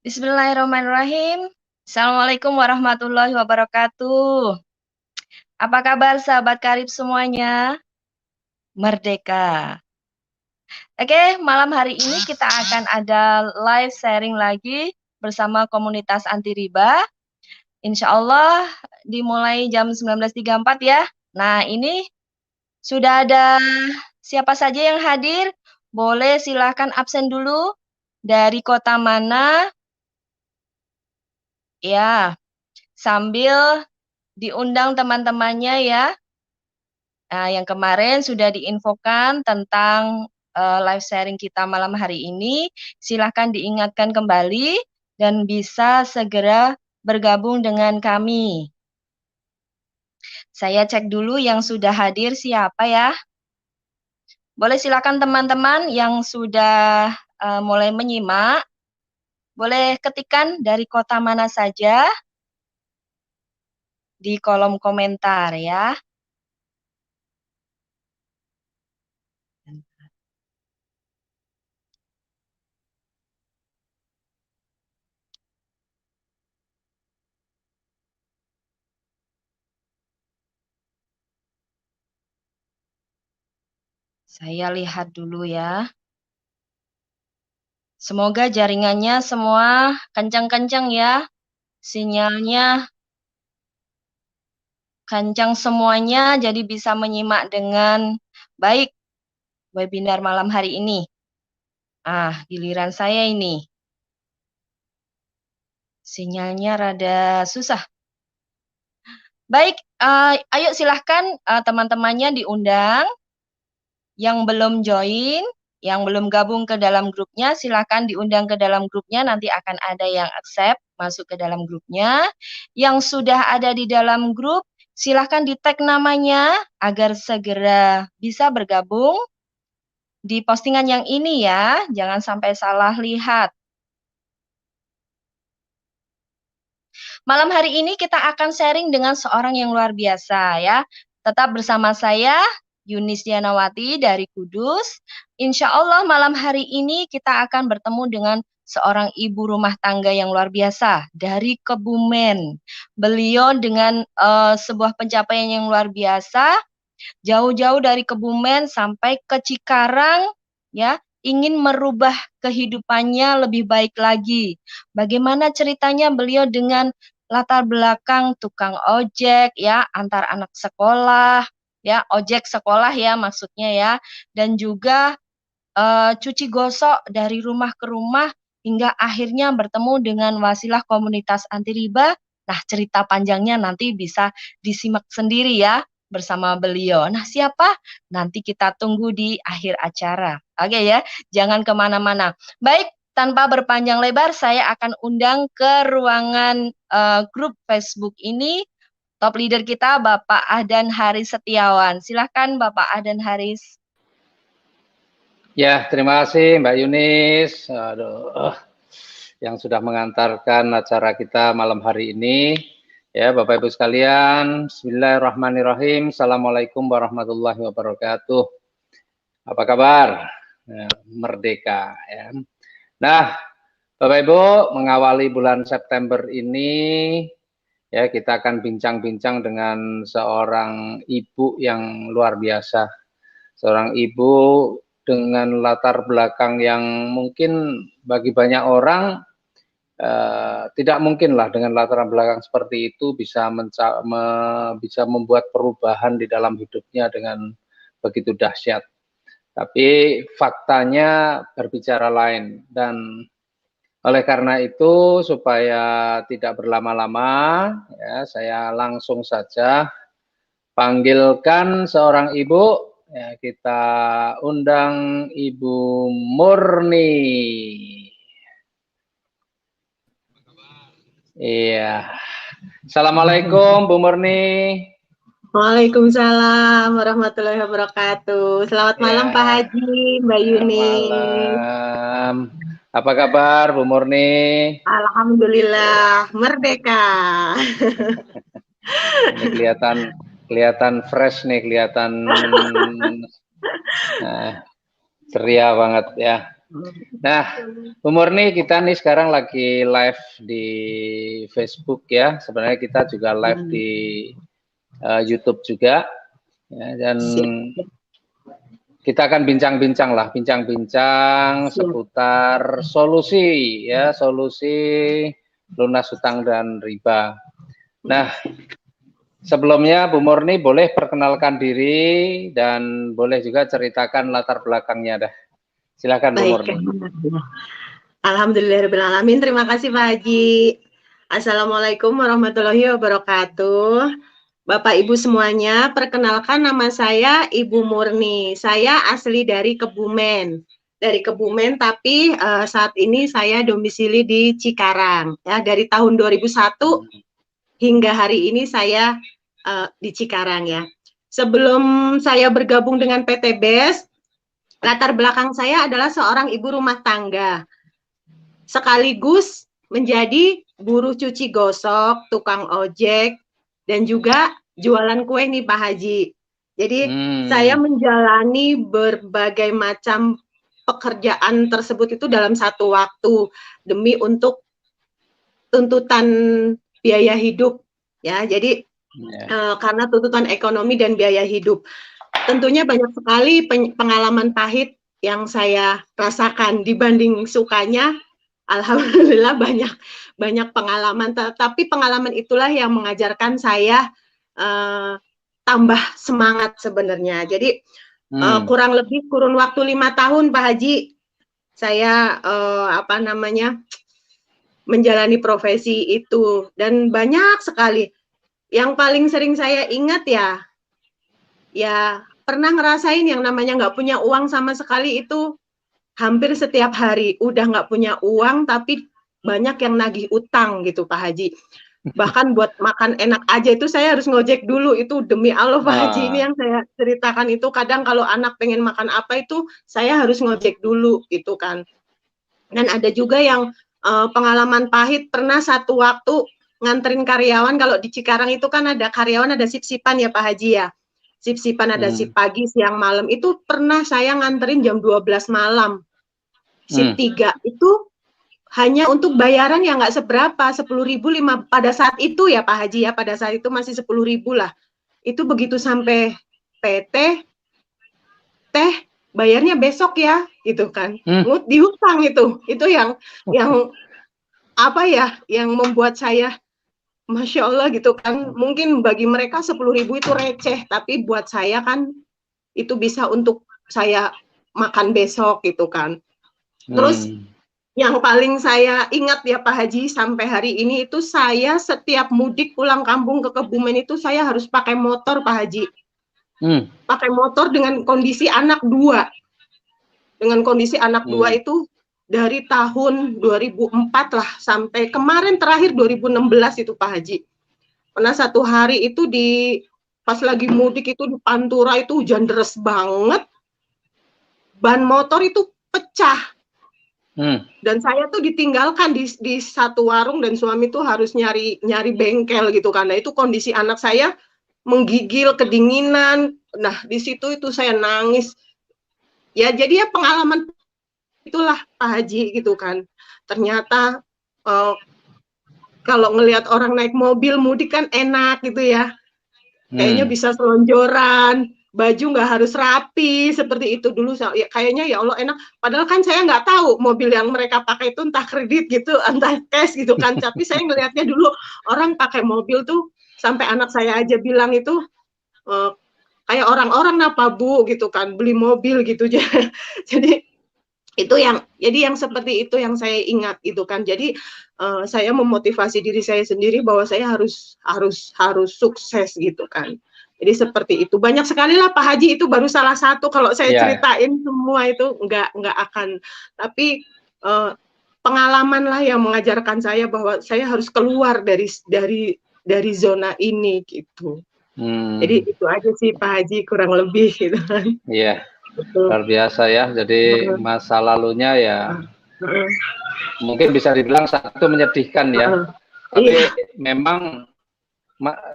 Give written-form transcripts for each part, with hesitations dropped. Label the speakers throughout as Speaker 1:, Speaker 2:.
Speaker 1: Bismillahirrahmanirrahim. Assalamualaikum warahmatullahi wabarakatuh. Apa kabar sahabat karib semuanya? Merdeka. Oke, malam hari ini kita akan ada live sharing lagi bersama komunitas anti riba. Insya Allah dimulai jam 19.34 ya. Nah, ini sudah ada siapa saja yang hadir? Boleh silahkan absen dulu. Dari kota mana? Ya, sambil diundang teman-temannya ya. Nah, yang kemarin sudah diinfokan tentang live sharing kita malam hari ini. Silahkan diingatkan kembali dan bisa segera bergabung dengan kami. Saya cek dulu yang sudah hadir siapa ya. Boleh silakan teman-teman yang sudah mulai menyimak. Boleh ketikkan dari kota mana saja di kolom komentar ya. Saya lihat dulu ya. Semoga jaringannya semua kencang-kencang ya. Sinyalnya kencang semuanya, jadi bisa menyimak dengan baik webinar malam hari ini. Giliran saya ini. Sinyalnya rada susah. Baik, ayo silahkan teman-temannya diundang. Yang belum join, yang belum gabung ke dalam grupnya, silahkan diundang ke dalam grupnya, nanti akan ada yang accept masuk ke dalam grupnya. Yang sudah ada di dalam grup, silahkan di-tag namanya agar segera bisa bergabung di postingan yang ini ya, jangan sampai salah lihat. Malam hari ini kita akan sharing dengan seorang yang luar biasa ya. Tetap bersama saya, Yunis Dianawati dari Kudus. Insya Allah malam hari ini kita akan bertemu dengan seorang ibu rumah tangga yang luar biasa dari Kebumen. Beliau dengan sebuah pencapaian yang luar biasa, jauh-jauh dari Kebumen sampai ke Cikarang, ya, ingin merubah kehidupannya lebih baik lagi. Bagaimana ceritanya beliau dengan latar belakang tukang ojek ya, antar anak sekolah ya, ojek sekolah ya maksudnya ya, dan juga cuci gosok dari rumah ke rumah hingga akhirnya bertemu dengan wasilah komunitas anti riba. Nah, cerita panjangnya nanti bisa disimak sendiri ya bersama beliau. Nah, siapa? Nanti kita tunggu di akhir acara. Oke ya, jangan kemana-mana. Baik, tanpa berpanjang lebar, saya akan undang ke ruangan grup Facebook ini top leader kita Bapak Ahdan Haris Setiawan. Silahkan Bapak Ahdan Haris.
Speaker 2: Ya, terima kasih Mbak Yunis. Yang sudah mengantarkan acara kita malam hari ini. Ya, Bapak Ibu sekalian, bismillahirrahmanirrahim. Assalamualaikum warahmatullahi wabarakatuh. Apa kabar? Merdeka ya. Nah, Bapak Ibu, mengawali bulan September ini ya kita akan bincang-bincang dengan seorang ibu yang luar biasa. Seorang ibu dengan latar belakang yang mungkin bagi banyak orang tidak mungkin lah dengan latar belakang seperti itu bisa membuat perubahan di dalam hidupnya dengan begitu dahsyat. Tapi faktanya berbicara lain, dan oleh karena itu supaya tidak berlama-lama ya, saya langsung saja panggilkan seorang ibu. Ya, kita undang Ibu Murni. Iya. Assalamualaikum Bu Murni.
Speaker 3: Waalaikumsalam warahmatullahi wabarakatuh. Selamat malam Pak Haji, Mbak Yunis.
Speaker 2: Malam. Apa kabar Bu Murni?
Speaker 3: Alhamdulillah, merdeka.
Speaker 2: Ini kelihatan fresh nih, kelihatan ceria banget ya. Nah, Bu Murni, kita nih sekarang lagi live di Facebook ya. Sebenarnya kita juga live di YouTube juga. Ya, dan kita akan bincang-bincang lah, bincang-bincang seputar solusi ya, solusi lunas hutang dan riba. Nah, sebelumnya Bu Murni boleh perkenalkan diri dan boleh juga ceritakan latar belakangnya dah. Silakan Bu Murni.
Speaker 3: Alhamdulillahirrahmanirrahim. Terima kasih Pak Haji. Assalamualaikum warahmatullahi wabarakatuh. Bapak Ibu semuanya, perkenalkan nama saya Ibu Murni. Saya asli dari Kebumen. Dari Kebumen, tapi saat ini saya domisili di Cikarang. Ya, dari tahun 2001 hingga hari ini saya di Cikarang ya. Sebelum saya bergabung dengan PT BES, latar belakang saya adalah seorang ibu rumah tangga. Sekaligus menjadi buruh cuci gosok, tukang ojek, dan juga jualan kue nih Pak Haji. Jadi saya menjalani berbagai macam pekerjaan tersebut itu dalam satu waktu demi untuk tuntutan biaya hidup ya. Jadi karena tuntutan ekonomi dan biaya hidup. Tentunya banyak sekali pengalaman pahit yang saya rasakan dibanding sukanya. Alhamdulillah banyak pengalaman, tapi pengalaman itulah yang mengajarkan saya tambah semangat sebenarnya. Jadi kurang lebih kurun waktu 5 tahun Pak Haji, saya menjalani profesi itu dan banyak sekali. Yang paling sering saya ingat ya pernah ngerasain yang namanya nggak punya uang sama sekali itu. Hampir setiap hari udah nggak punya uang tapi banyak yang nagih utang gitu Pak Haji. Bahkan buat makan enak aja itu saya harus ngojek dulu, itu demi Allah Pak Haji. Ini yang saya ceritakan itu kadang kalau anak pengen makan apa itu saya harus ngojek dulu gitu kan. Dan ada juga yang pengalaman pahit, pernah satu waktu nganterin karyawan. Kalau di Cikarang itu kan ada karyawan, ada sip-sipan ya Pak Haji ya. Sip-sipan ada sip pagi, siang, malam. Itu pernah saya nganterin jam 12 malam. Sip 3 itu hanya untuk bayaran yang nggak seberapa, 10.000 pada saat itu ya Pak Haji ya, pada saat itu masih 10.000 lah. Itu begitu sampai PT, teh bayarnya besok ya, gitu kan. Dihutang itu yang apa ya, yang membuat saya Masya Allah gitu kan. Mungkin bagi mereka 10.000 itu receh, tapi buat saya kan itu bisa untuk saya makan besok gitu kan. Terus yang paling saya ingat ya Pak Haji sampai hari ini itu saya setiap mudik pulang kampung ke Kebumen itu saya harus pakai motor Pak Haji. Pakai motor dengan kondisi anak 2. Dengan kondisi anak 2 itu dari tahun 2004 lah sampai kemarin terakhir 2016 itu Pak Haji. Pernah satu hari itu pas lagi mudik itu di Pantura itu hujan deras banget. Ban motor itu pecah. Dan saya tuh ditinggalkan di satu warung dan suami tuh harus nyari bengkel gitu karena itu kondisi anak saya menggigil, kedinginan. Nah, di situ itu saya nangis. Ya, jadi ya pengalaman itulah Pak Haji gitu kan. Ternyata kalau ngelihat orang naik mobil mudik kan enak gitu ya. Kayaknya bisa selonjoran, baju nggak harus rapi seperti itu dulu. Ya, kayaknya ya Allah enak. Padahal kan saya nggak tahu mobil yang mereka pakai itu entah kredit gitu, entah cash gitu kan. Tapi saya ngelihatnya dulu orang pakai mobil tuh sampai anak saya aja bilang itu kayak orang-orang apa Bu gitu kan, beli mobil gitu. Jadi itu yang seperti itu yang saya ingat gitu kan. Jadi saya memotivasi diri saya sendiri bahwa saya harus sukses gitu kan. Jadi seperti itu. Banyak sekali lah Pak Haji, itu baru salah satu. Kalau saya ceritain semua itu nggak akan. Tapi pengalaman lah yang mengajarkan saya bahwa saya harus keluar dari zona ini gitu. Jadi itu aja sih Pak Haji kurang lebih gitu kan.
Speaker 2: Iya. Luar biasa ya. Jadi masa lalunya ya mungkin bisa dibilang satu menyedihkan ya. Tapi memang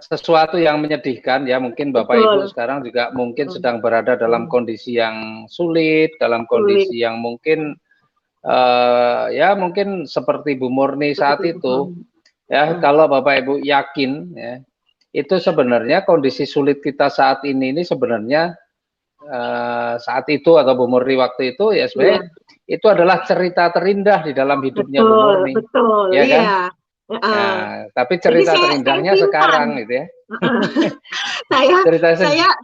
Speaker 2: sesuatu yang menyedihkan ya. Mungkin Bapak Ibu sekarang juga mungkin sedang berada dalam kondisi yang sulit, dalam kondisi yang mungkin ya mungkin seperti Bu Murni saat itu, ya kalau Bapak Ibu yakin, ya, itu sebenarnya kondisi sulit kita saat ini sebenarnya saat itu atau Bu Murni waktu itu ya sebenarnya itu adalah cerita terindah di dalam hidupnya Bu Murni,
Speaker 3: betul,
Speaker 2: ya kan?
Speaker 3: iya.
Speaker 2: Nah, tapi cerita terindahnya sekarang gitu ya.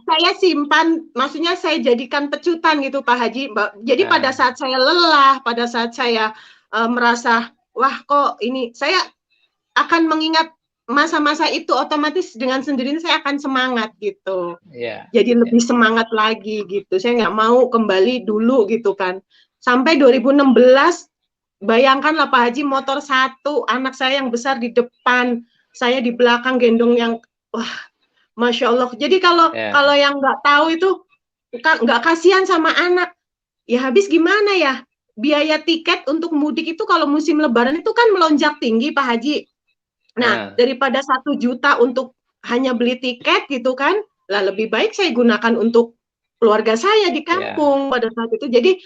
Speaker 3: saya simpan, maksudnya saya jadikan pecutan gitu Pak Haji. Jadi pada saat saya lelah, pada saat saya merasa wah kok ini, saya akan mengingat masa-masa itu, otomatis dengan sendirinya saya akan semangat gitu. Jadi lebih semangat lagi gitu. Saya nggak mau kembali dulu gitu kan. Sampai 2016, bayangkanlah Pak Haji, motor satu, anak saya yang besar di depan, saya di belakang gendong yang, wah, Masya Allah. Jadi kalau yang nggak tahu itu, nggak kasihan sama anak, ya habis gimana ya? Biaya tiket untuk mudik itu kalau musim Lebaran itu kan melonjak tinggi Pak Haji. Nah, daripada 1 juta untuk hanya beli tiket gitu kan, lah lebih baik saya gunakan untuk keluarga saya di kampung pada saat itu. Jadi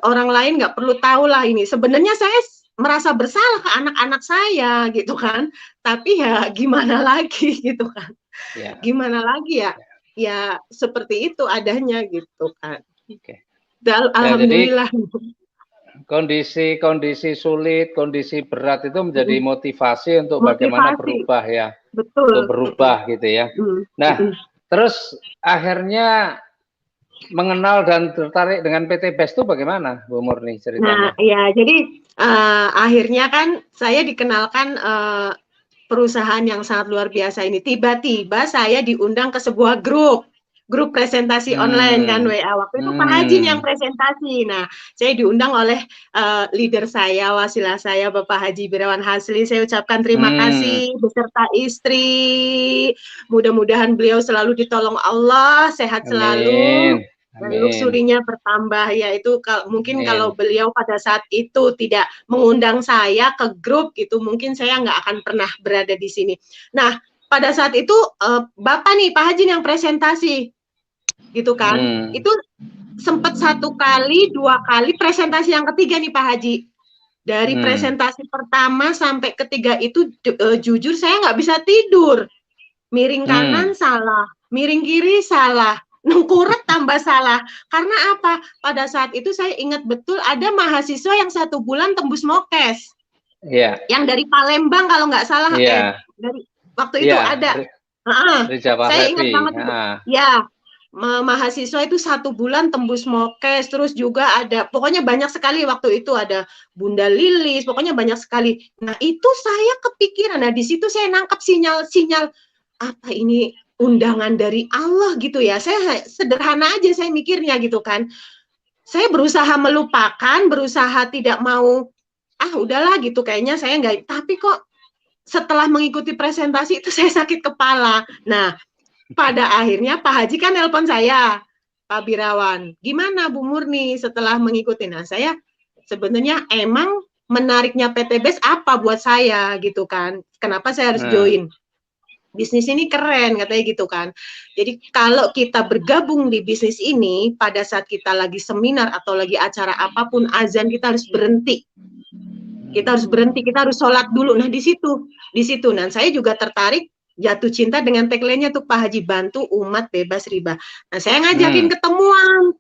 Speaker 3: orang lain nggak perlu tahu lah ini. Sebenarnya saya merasa bersalah ke anak-anak saya gitu kan, tapi ya gimana lagi gitu kan, gimana lagi ya, ya seperti itu adanya gitu kan. Dan alhamdulillah.
Speaker 2: Jadi, kondisi sulit, kondisi berat itu menjadi motivasi untuk bagaimana berubah ya, untuk berubah gitu ya. Nah, terus akhirnya mengenal dan tertarik dengan PT BES itu bagaimana, Bu Murni ceritanya?
Speaker 3: Nah, ya jadi akhirnya kan saya dikenalkan perusahaan yang sangat luar biasa ini. Tiba-tiba saya diundang ke sebuah grup presentasi online kan, WA. Waktu itu Pak Haji yang presentasi. Nah, saya diundang oleh leader saya, wasilah saya, Bapak Haji Birawan Hasli. Saya ucapkan terima kasih beserta istri. Mudah-mudahan beliau selalu ditolong Allah, sehat selalu. Dan luxurinya bertambah, yaitu mungkin kalau beliau pada saat itu tidak mengundang saya ke grup gitu, mungkin saya nggak akan pernah berada di sini. Nah, pada saat itu Bapak nih Pak Haji yang presentasi gitu kan, itu sempat 1 kali, 2 kali, presentasi yang ketiga nih Pak Haji. Dari presentasi pertama sampai ketiga itu jujur saya nggak bisa tidur. Miring kanan salah, miring kiri salah, nengkurep tambah salah. Karena apa? Pada saat itu saya ingat betul ada mahasiswa yang 1 bulan tembus Mokes. Yang dari Palembang kalau nggak salah, dari waktu itu ada. Saya ingat banget itu. Ya, mahasiswa itu 1 bulan tembus Mokes, terus juga ada, pokoknya banyak sekali waktu itu, ada Bunda Lilis, pokoknya banyak sekali. Nah, itu saya kepikiran. Nah, di situ saya nangkap sinyal-sinyal apa ini undangan dari Allah gitu ya. Saya sederhana aja saya mikirnya gitu kan. Saya berusaha melupakan, berusaha tidak mau, udahlah gitu, kayaknya saya nggak, tapi kok setelah mengikuti presentasi itu saya sakit kepala. Nah, pada akhirnya Pak Haji kan nelpon saya, Pak Birawan, gimana Bu Murni setelah mengikuti? Nah, saya sebenarnya emang menariknya PT BES apa buat saya gitu kan, kenapa saya harus join? Bisnis ini keren katanya gitu kan. Jadi kalau kita bergabung di bisnis ini, pada saat kita lagi seminar atau lagi acara apapun, azan kita harus berhenti. Kita harus berhenti, kita harus sholat dulu. Nah, di situ. Nah, saya juga tertarik, jatuh cinta dengan tagline-nya tuh Pak Haji, bantu umat bebas riba. Nah, saya ngajakin ketemuan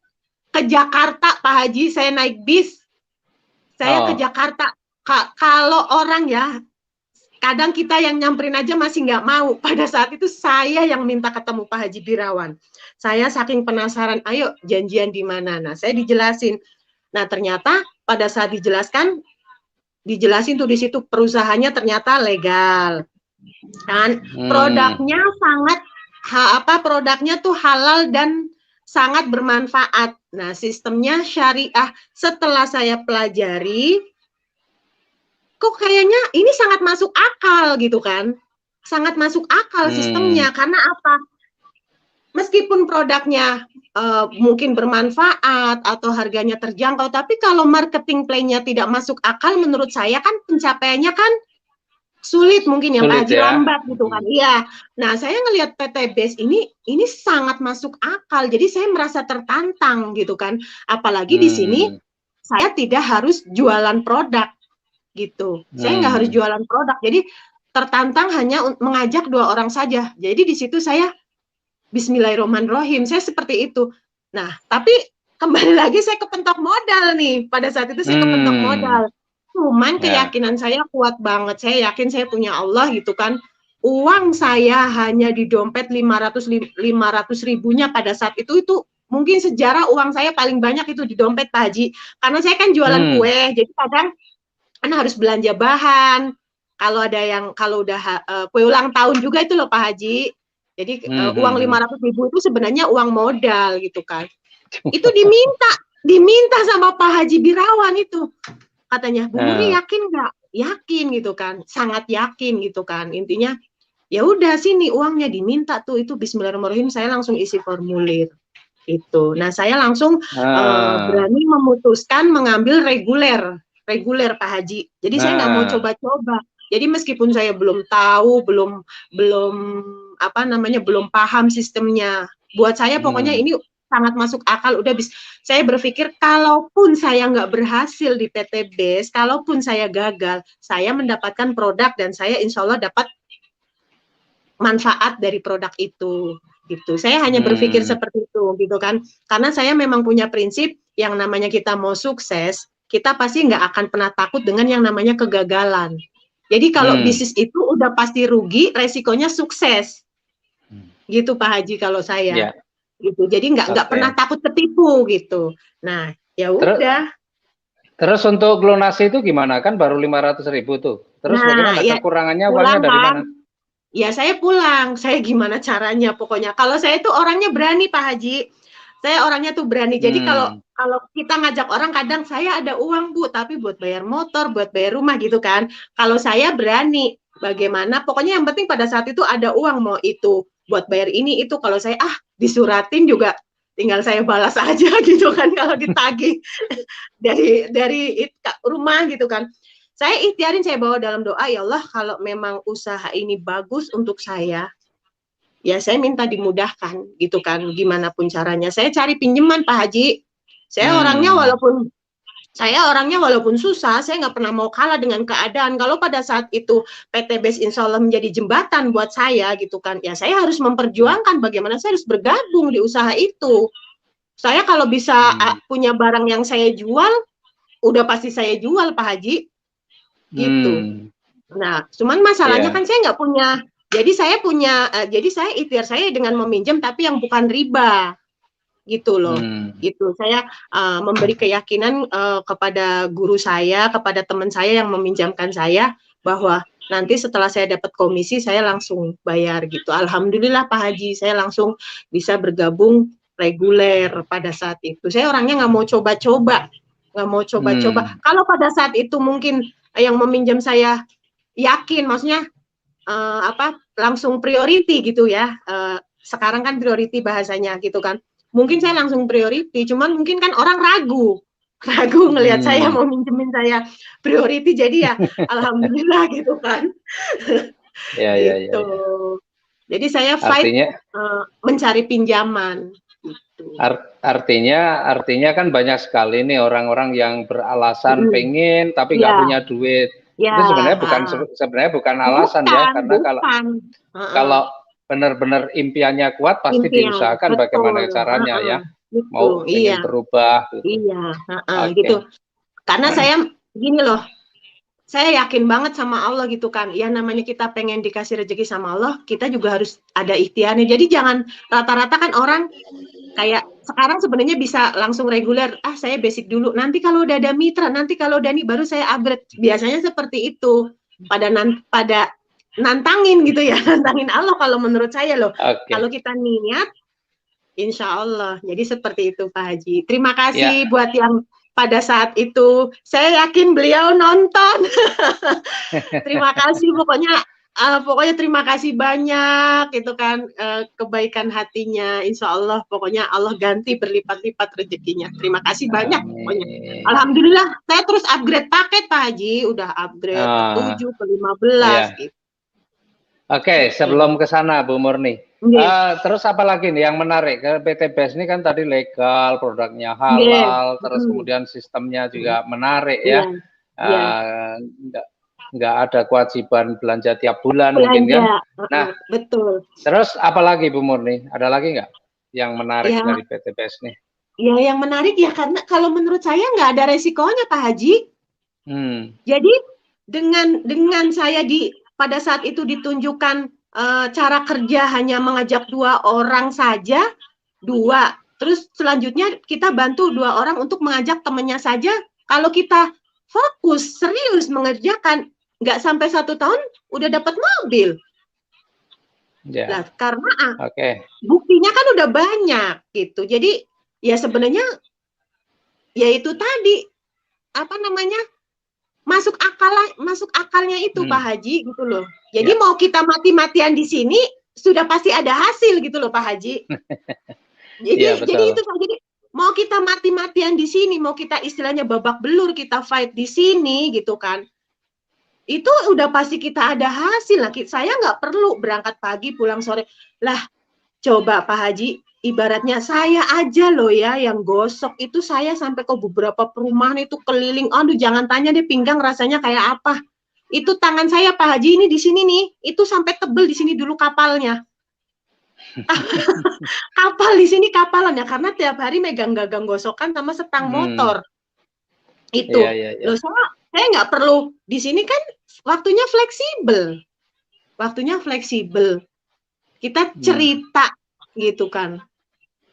Speaker 3: ke Jakarta, Pak Haji, saya naik bis. Saya ke Jakarta. Kalau orang ya, kadang kita yang nyamperin aja masih nggak mau. Pada saat itu saya yang minta ketemu Pak Haji Birawan. Saya saking penasaran, ayo janjian di mana. Nah, saya dijelasin. Nah, ternyata pada saat dijelasin tuh di situ perusahaannya ternyata legal. Kan produknya produknya tuh halal dan sangat bermanfaat. Nah, sistemnya syariah. Setelah saya pelajari, kok kayaknya ini sangat masuk akal gitu kan, sangat masuk akal sistemnya. Karena apa? Meskipun produknya mungkin bermanfaat atau harganya terjangkau, tapi kalau marketing plan-nya tidak masuk akal, menurut saya kan pencapaiannya kan sulit, mungkin yang Pak Haji lambat gitu kan. Iya. Nah, saya ngelihat PT BES ini sangat masuk akal, jadi saya merasa tertantang gitu kan. Apalagi di sini saya tidak harus jualan produk gitu. Saya nggak harus jualan produk. Jadi tertantang hanya mengajak 2 orang saja. Jadi di situ saya Bismillahirrahmanirrahim. Saya seperti itu. Nah, tapi kembali lagi saya kepentok modal nih. Pada saat itu saya kepentok modal. Cuman keyakinan saya kuat banget. Saya yakin saya punya Allah gitu kan. Uang saya hanya di dompet 500 ribunya pada saat itu mungkin sejarah uang saya paling banyak itu di dompet Pak Haji. Karena saya kan jualan kue, jadi kadang kan harus belanja bahan. Kalau udah kue ulang tahun juga itu loh Pak Haji. Jadi uang 500 ribu itu sebenarnya uang modal gitu kan. Itu diminta sama Pak Haji Birawan itu. Katanya, Bu Murni yakin nggak? Yakin gitu kan, sangat yakin gitu kan. Intinya ya udah sini uangnya diminta tuh, itu Bismillahirrahmanirrahim, saya langsung isi formulir itu. Nah, saya langsung berani memutuskan mengambil reguler Pak Haji. Jadi saya nggak mau coba-coba. Jadi meskipun saya belum tahu, belum paham sistemnya. Buat saya pokoknya ini sangat masuk akal. Udah saya berpikir kalaupun saya nggak berhasil di PT BES, kalaupun saya gagal, saya mendapatkan produk dan saya insya Allah dapat manfaat dari produk itu gitu. Saya hanya berpikir seperti itu gitu kan. Karena saya memang punya prinsip yang namanya kita mau sukses, kita pasti nggak akan pernah takut dengan yang namanya kegagalan. Jadi kalau bisnis itu udah pasti rugi, resikonya sukses. Gitu Pak Haji kalau saya. Gitu. Jadi nggak pernah takut ketipu gitu. Nah, ya udah.
Speaker 2: Terus untuk lunasi itu gimana? Kan baru 500 ribu tuh. Terus bagaimana kekurangannya, uangnya dari mana?
Speaker 3: Ya saya pulang, saya gimana caranya pokoknya. Kalau saya tuh orangnya berani Pak Haji, saya orangnya tuh berani. Jadi kalau kita ngajak orang kadang saya ada uang Bu, tapi buat bayar motor, buat bayar rumah gitu kan. Kalau saya berani, bagaimana? Pokoknya yang penting pada saat itu ada uang, mau itu buat bayar ini itu. Kalau saya disuratin juga, tinggal saya balas aja gitu kan kalau ditagih dari rumah gitu kan. Saya ikhtiarin, saya bawa dalam doa, ya Allah kalau memang usaha ini bagus untuk saya, ya saya minta dimudahkan gitu kan, gimana pun caranya. Saya cari pinjaman Pak Haji. Saya orangnya walaupun susah, saya nggak pernah mau kalah dengan keadaan. Kalau pada saat itu PT BES insya Allah menjadi jembatan buat saya gitu kan, ya saya harus memperjuangkan bagaimana saya harus bergabung di usaha itu. Saya kalau bisa punya barang yang saya jual, udah pasti saya jual Pak Haji. Gitu. Nah, cuman masalahnya kan saya nggak punya. Jadi saya ikhtiar saya dengan meminjam tapi yang bukan riba. Gitu loh. Gitu. Saya memberi keyakinan kepada guru saya, kepada teman saya yang meminjamkan saya bahwa nanti setelah saya dapat komisi saya langsung bayar gitu. Alhamdulillah Pak Haji, saya langsung bisa bergabung reguler pada saat itu. Saya orangnya nggak mau coba-coba. Kalau pada saat itu mungkin yang meminjam saya yakin, maksudnya langsung priority gitu ya. Sekarang kan priority bahasanya gitu kan. Mungkin saya langsung priority, cuman mungkin kan orang ragu ngelihat saya mau minjemin saya priority, jadi ya alhamdulillah gitu kan. Ya. Jadi saya fight mencari pinjaman. Gitu.
Speaker 2: Artinya kan banyak sekali nih orang-orang yang beralasan pengen tapi nggak punya duit. Itu sebenarnya bukan alasan ya, karena kalau benar-benar impiannya kuat pasti diusahakan bagaimana caranya ya. Mau ingin berubah gitu.
Speaker 3: Gitu. Karena saya gini loh, saya yakin banget sama Allah gitu kan. Ya namanya kita pengen dikasih rezeki sama Allah, kita juga harus ada ikhtiarnya. Jadi jangan rata-rata kan orang kayak sekarang sebenarnya bisa langsung reguler. Saya basic dulu. Nanti kalau udah ada mitra, nanti kalau udah nih baru saya upgrade. Biasanya seperti itu. Pada nantangin gitu ya, nantangin Allah kalau menurut saya loh. Kalau kita niat, insya Allah. Jadi seperti itu Pak Haji. Terima kasih buat yang pada saat itu, saya yakin beliau nonton. Terima kasih pokoknya terima kasih banyak gitu kan, kebaikan hatinya, insya Allah pokoknya Allah ganti berlipat-lipat rezekinya. Terima kasih banyak pokoknya. Alhamdulillah saya terus upgrade paket Pak Haji, udah upgrade ke 7 ke 15 gitu.
Speaker 2: Oke, sebelum ke sana Bu Murni, Terus apa lagi nih yang menarik ke PT BES ini kan tadi legal, produknya halal, terus kemudian sistemnya juga menarik ya. Nggak ada kewajiban belanja tiap bulan mungkin kan. Nah,
Speaker 3: betul.
Speaker 2: Terus apa lagi Bu Murni? Ada lagi nggak yang menarik dari PT BES nih?
Speaker 3: Ya yang menarik ya karena kalau menurut saya nggak ada resikonya Pak Haji. Jadi dengan saya pada saat itu ditunjukkan cara kerja hanya mengajak 2 orang saja, 2. Terus selanjutnya kita bantu 2 orang untuk mengajak temannya saja. Kalau kita fokus, serius mengerjakan, nggak sampai 1 tahun udah dapat mobil. Nah, karena buktinya kan udah banyak gitu. Jadi ya sebenarnya ya itu tadi apa namanya masuk akalnya itu Pak Haji gitu loh. Jadi mau kita mati-matian di sini sudah pasti ada hasil gitu loh Pak Haji. Jadi itu Pak. Jadi mau kita mati-matian di sini, mau kita istilahnya babak belur, kita fight di sini gitu kan. Itu udah pasti kita ada hasil lah. Saya nggak perlu berangkat pagi pulang sore. Lah coba Pak Haji, ibaratnya saya aja loh ya yang gosok itu saya sampai ke beberapa perumahan itu keliling. Aduh jangan tanya deh pinggang rasanya kayak apa. Itu tangan saya Pak Haji ini di sini nih, itu sampai tebel di sini dulu kapalnya. Kapal di sini kapalannya karena tiap hari megang gagang gosokan sama setang motor. Itu. Loh saya nggak perlu di sini kan waktunya fleksibel. Kita cerita gitu kan.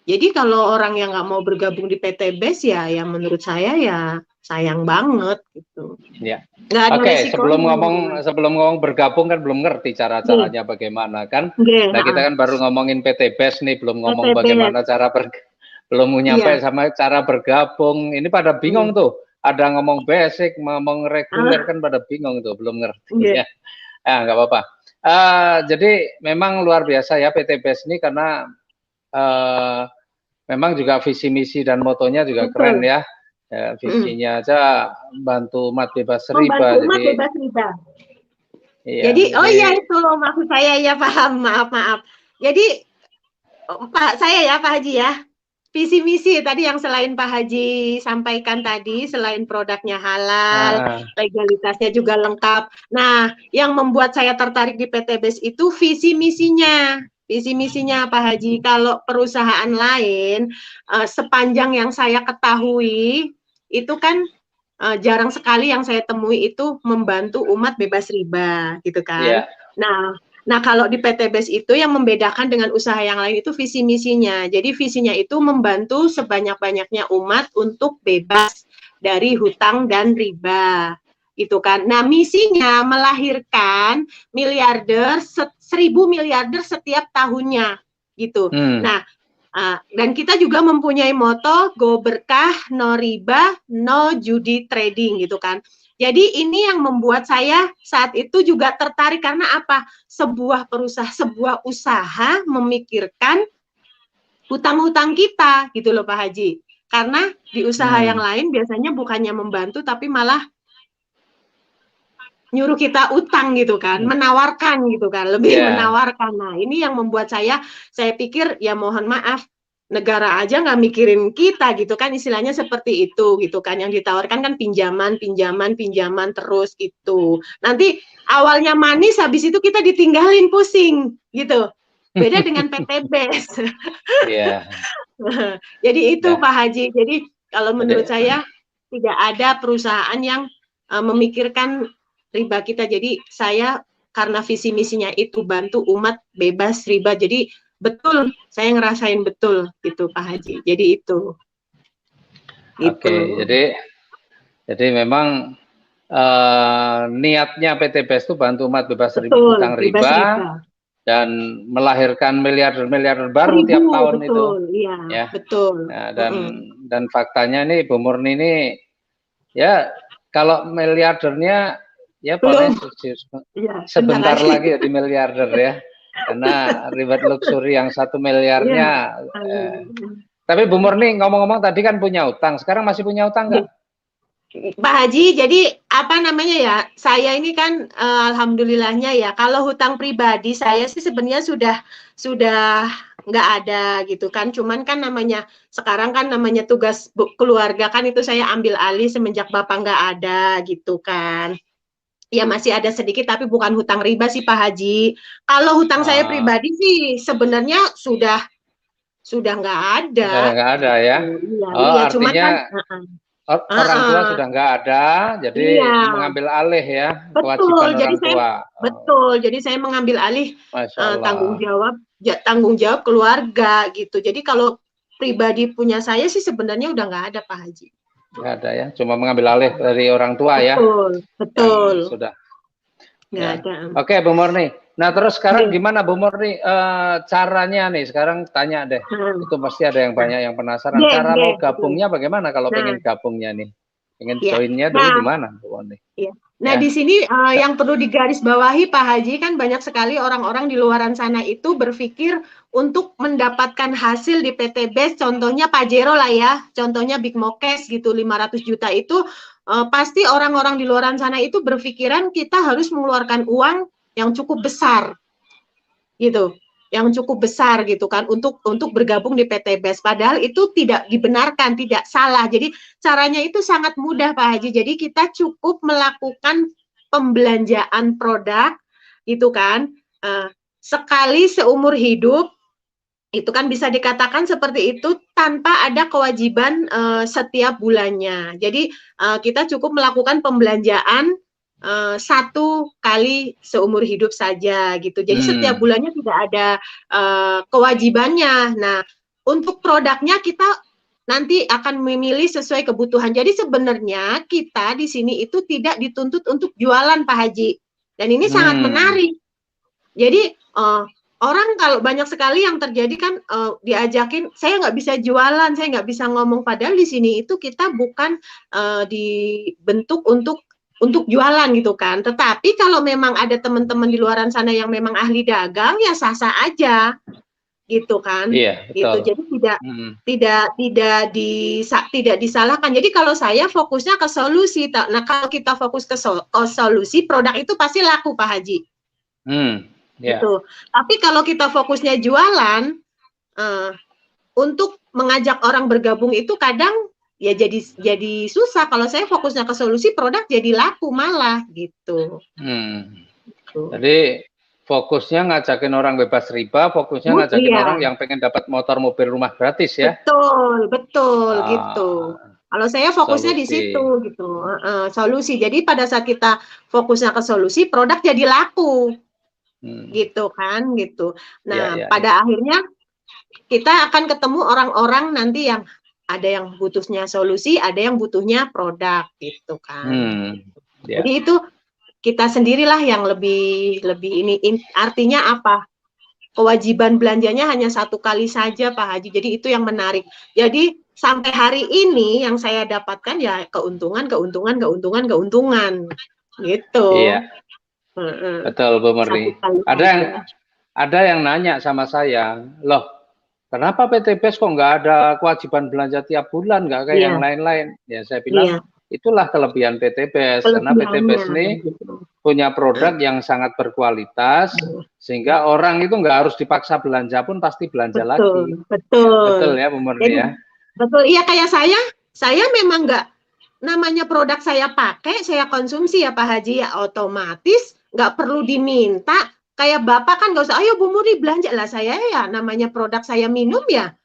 Speaker 3: Jadi kalau orang yang nggak mau bergabung di PT BES ya menurut saya ya sayang banget gitu.
Speaker 2: Ya. Oke, sebelum ngomong bergabung kan belum ngerti cara-caranya bagaimana kan. Nah kita kan baru ngomongin PT BES nih, belum ngomong bagaimana cara belum nyampe sama cara bergabung. Ini pada bingung tuh. Ada ngomong basic, ngomong reguler kan pada bingung tuh, belum ngerti ya. Nggak apa-apa. Jadi memang luar biasa ya PT BES ini karena memang juga visi misi dan motonya juga keren ya. Visinya aja bantu umat bebas riba.
Speaker 3: Jadi itu maksud saya ya paham, maaf. Jadi Pak Haji ya. Visi misi tadi yang selain Pak Haji sampaikan tadi, selain produknya halal, legalitasnya juga lengkap. Nah, yang membuat saya tertarik di PT BES itu visi misinya. Visi misinya Pak Haji, kalau perusahaan lain sepanjang yang saya ketahui itu kan jarang sekali yang saya temui itu membantu umat bebas riba gitu kan. Nah, kalau di PT BES itu yang membedakan dengan usaha yang lain itu visi misinya. Jadi visinya itu membantu sebanyak-banyaknya umat untuk bebas dari hutang dan riba. Gitu kan. Nah, misinya melahirkan 1.000 miliarder setiap tahunnya gitu. Nah, dan kita juga mempunyai moto go berkah, no riba, no judi trading gitu kan. Jadi ini yang membuat saya saat itu juga tertarik karena apa? Sebuah usaha memikirkan hutang-hutang kita gitu loh Pak Haji. Karena di usaha yang lain biasanya bukannya membantu tapi malah nyuruh kita utang gitu kan, menawarkan gitu kan, lebih menawarkan. Nah ini yang membuat saya pikir ya mohon maaf, negara aja nggak mikirin kita gitu kan, istilahnya seperti itu gitu kan, yang ditawarkan kan pinjaman terus itu. Nanti awalnya manis, habis itu kita ditinggalin pusing gitu. Beda dengan PT BES. Jadi itu Pak Haji. Jadi kalau menurut saya tidak ada perusahaan yang memikirkan riba kita. Jadi saya karena visi misinya itu bantu umat bebas riba. Jadi betul, saya ngerasain betul gitu Pak Haji. Jadi itu.
Speaker 2: Oke, jadi memang niatnya PT BES itu bantu umat bebas hutang riba dan melahirkan miliarder baru tiap tahun itu.
Speaker 3: Iya, betul.
Speaker 2: Nah, dan faktanya nih Bu Murni ini ya kalau miliardernya ya paling sebentar lagi jadi miliarder ya. Karena ribet luxury yang 1 miliarnya. Tapi Bu Murni ngomong-ngomong tadi kan punya utang. Sekarang masih punya utang nggak?
Speaker 3: Pak Haji, jadi apa namanya ya? Saya ini kan alhamdulillahnya ya. Kalau hutang pribadi saya sih sebenarnya sudah nggak ada gitu kan. Cuman kan namanya sekarang kan namanya tugas keluarga kan itu saya ambil alih semenjak Bapak nggak ada gitu kan. Ya masih ada sedikit tapi bukan hutang riba sih Pak Haji. Kalau hutang saya
Speaker 2: Ah,
Speaker 3: pribadi sih sebenarnya sudah nggak ada.
Speaker 2: nggak ada ya.
Speaker 3: Gitu. Iya,
Speaker 2: Oh,
Speaker 3: iya. Cuman kan,
Speaker 2: artinya orang tua sudah nggak ada,
Speaker 3: iya.
Speaker 2: jadi mengambil alih ya
Speaker 3: Betul,
Speaker 2: kewajiban
Speaker 3: jadi
Speaker 2: orang
Speaker 3: saya
Speaker 2: tua. Oh,
Speaker 3: saya mengambil alih
Speaker 2: Masya Allah.
Speaker 3: tanggung jawab keluarga gitu. Jadi kalau pribadi punya saya sih sebenarnya udah nggak ada Pak Haji.
Speaker 2: Nggak ada ya, cuma mengambil alih dari orang tua ya,
Speaker 3: Betul, betul,
Speaker 2: yang sudah.
Speaker 3: nggak
Speaker 2: Ya.
Speaker 3: ada.
Speaker 2: Oke, Bu Murni. Nah, terus sekarang
Speaker 3: Iya.
Speaker 2: gimana Bu Murni caranya nih? Sekarang tanya deh. Itu pasti ada yang
Speaker 3: Nah,
Speaker 2: banyak yang penasaran.
Speaker 3: iya,
Speaker 2: Cara
Speaker 3: iya,
Speaker 2: mau gabungnya bagaimana kalau
Speaker 3: nah,
Speaker 2: pengen gabungnya nih? Pengen
Speaker 3: ya.
Speaker 2: joinnya dulu
Speaker 3: Nah,
Speaker 2: gimana Bu Murni?
Speaker 3: iya. Nah,
Speaker 2: Ya.
Speaker 3: di sini yang perlu digarisbawahi Pak Haji kan banyak sekali orang-orang di luaran sana itu berpikir untuk mendapatkan hasil di PTBS, contohnya Pajero lah ya, contohnya Big Mokes gitu 500 juta itu pasti orang-orang di luaran sana itu berpikiran kita harus mengeluarkan uang yang cukup besar gitu, yang cukup besar gitu kan untuk bergabung di PTBS. Padahal itu tidak dibenarkan, tidak salah. Jadi caranya itu sangat mudah Pak Haji. Jadi kita cukup melakukan pembelanjaan produk gitu kan sekali seumur hidup. Itu kan bisa dikatakan seperti itu tanpa ada kewajiban setiap bulannya. Jadi kita cukup melakukan pembelanjaan satu kali seumur hidup saja gitu. Jadi setiap bulannya tidak ada kewajibannya. Nah, untuk produknya kita nanti akan memilih sesuai kebutuhan. Jadi sebenarnya kita di sini itu tidak dituntut untuk jualan Pak Haji. Dan ini sangat menarik. Jadi orang kalau banyak sekali yang terjadi kan diajakin, saya nggak bisa jualan, saya nggak bisa ngomong. Padahal di sini itu kita bukan dibentuk untuk jualan gitu kan. Tetapi kalau memang ada teman-teman di luaran sana yang memang ahli dagang, ya sah-sah aja gitu kan.
Speaker 2: Iya,
Speaker 3: Gitu.
Speaker 2: betul.
Speaker 3: Jadi tidak disalahkan. Jadi kalau saya fokusnya ke solusi. Nah, kalau kita fokus ke solusi, produk itu pasti laku Pak Haji.
Speaker 2: Yeah.
Speaker 3: Gitu. Tapi kalau kita fokusnya jualan, untuk mengajak orang bergabung itu kadang ya jadi susah. Kalau saya fokusnya ke solusi, produk jadi laku malah gitu.
Speaker 2: Gitu. Jadi fokusnya ngajakin orang bebas riba, fokusnya ngajakin orang yang pengen dapat motor, mobil, rumah gratis ya.
Speaker 3: Betul gitu. Kalau saya fokusnya di situ gitu, solusi. Jadi pada saat kita fokusnya ke solusi, produk jadi laku. Gitu kan gitu. Nah, pada akhirnya kita akan ketemu orang-orang nanti yang ada yang butuhnya solusi, ada yang butuhnya produk gitu kan. Jadi itu kita sendirilah yang lebih ini artinya apa? Kewajiban belanjanya hanya satu kali saja Pak Haji. Jadi itu yang menarik. Jadi sampai hari ini yang saya dapatkan ya keuntungan gitu.
Speaker 2: Iya. Betul Bu Murni. Ada yang nanya sama saya, loh kenapa PTBS kok nggak ada kewajiban belanja tiap bulan, nggak kayak yang lain-lain? Ya saya bilang itulah kelebihan PTBS, karena PTBS ini punya produk yang sangat berkualitas, sehingga orang itu nggak harus dipaksa belanja pun pasti belanja lagi. Betul ya Bu Murni ya.
Speaker 3: Betul, iya kayak saya memang nggak namanya produk saya pakai, saya konsumsi ya Pak Haji ya otomatis nggak perlu diminta. Kayak Bapak kan nggak usah, ayo Bu Murni belanja lah, saya ya namanya produk saya minum ya,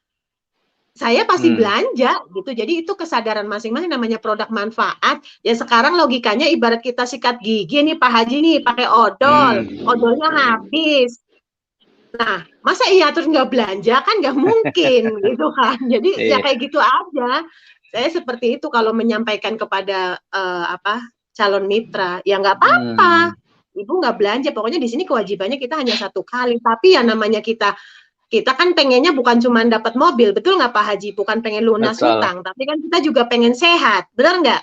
Speaker 3: saya pasti belanja gitu. Jadi itu kesadaran masing-masing namanya produk manfaat. Ya sekarang logikanya ibarat kita sikat gigi nih Pak Haji nih pakai odolnya habis. Nah, masa iya terus nggak belanja kan nggak mungkin gitu kan. Jadi ya kayak gitu aja. Saya seperti itu kalau menyampaikan kepada calon mitra, ya nggak apa-apa. Ibu nggak belanja, pokoknya di sini kewajibannya kita hanya satu kali. Tapi ya namanya kita kan pengennya bukan cuma dapat mobil, betul nggak Pak Haji? Bukan pengen lunas hutang, tapi kan kita juga pengen sehat, benar nggak?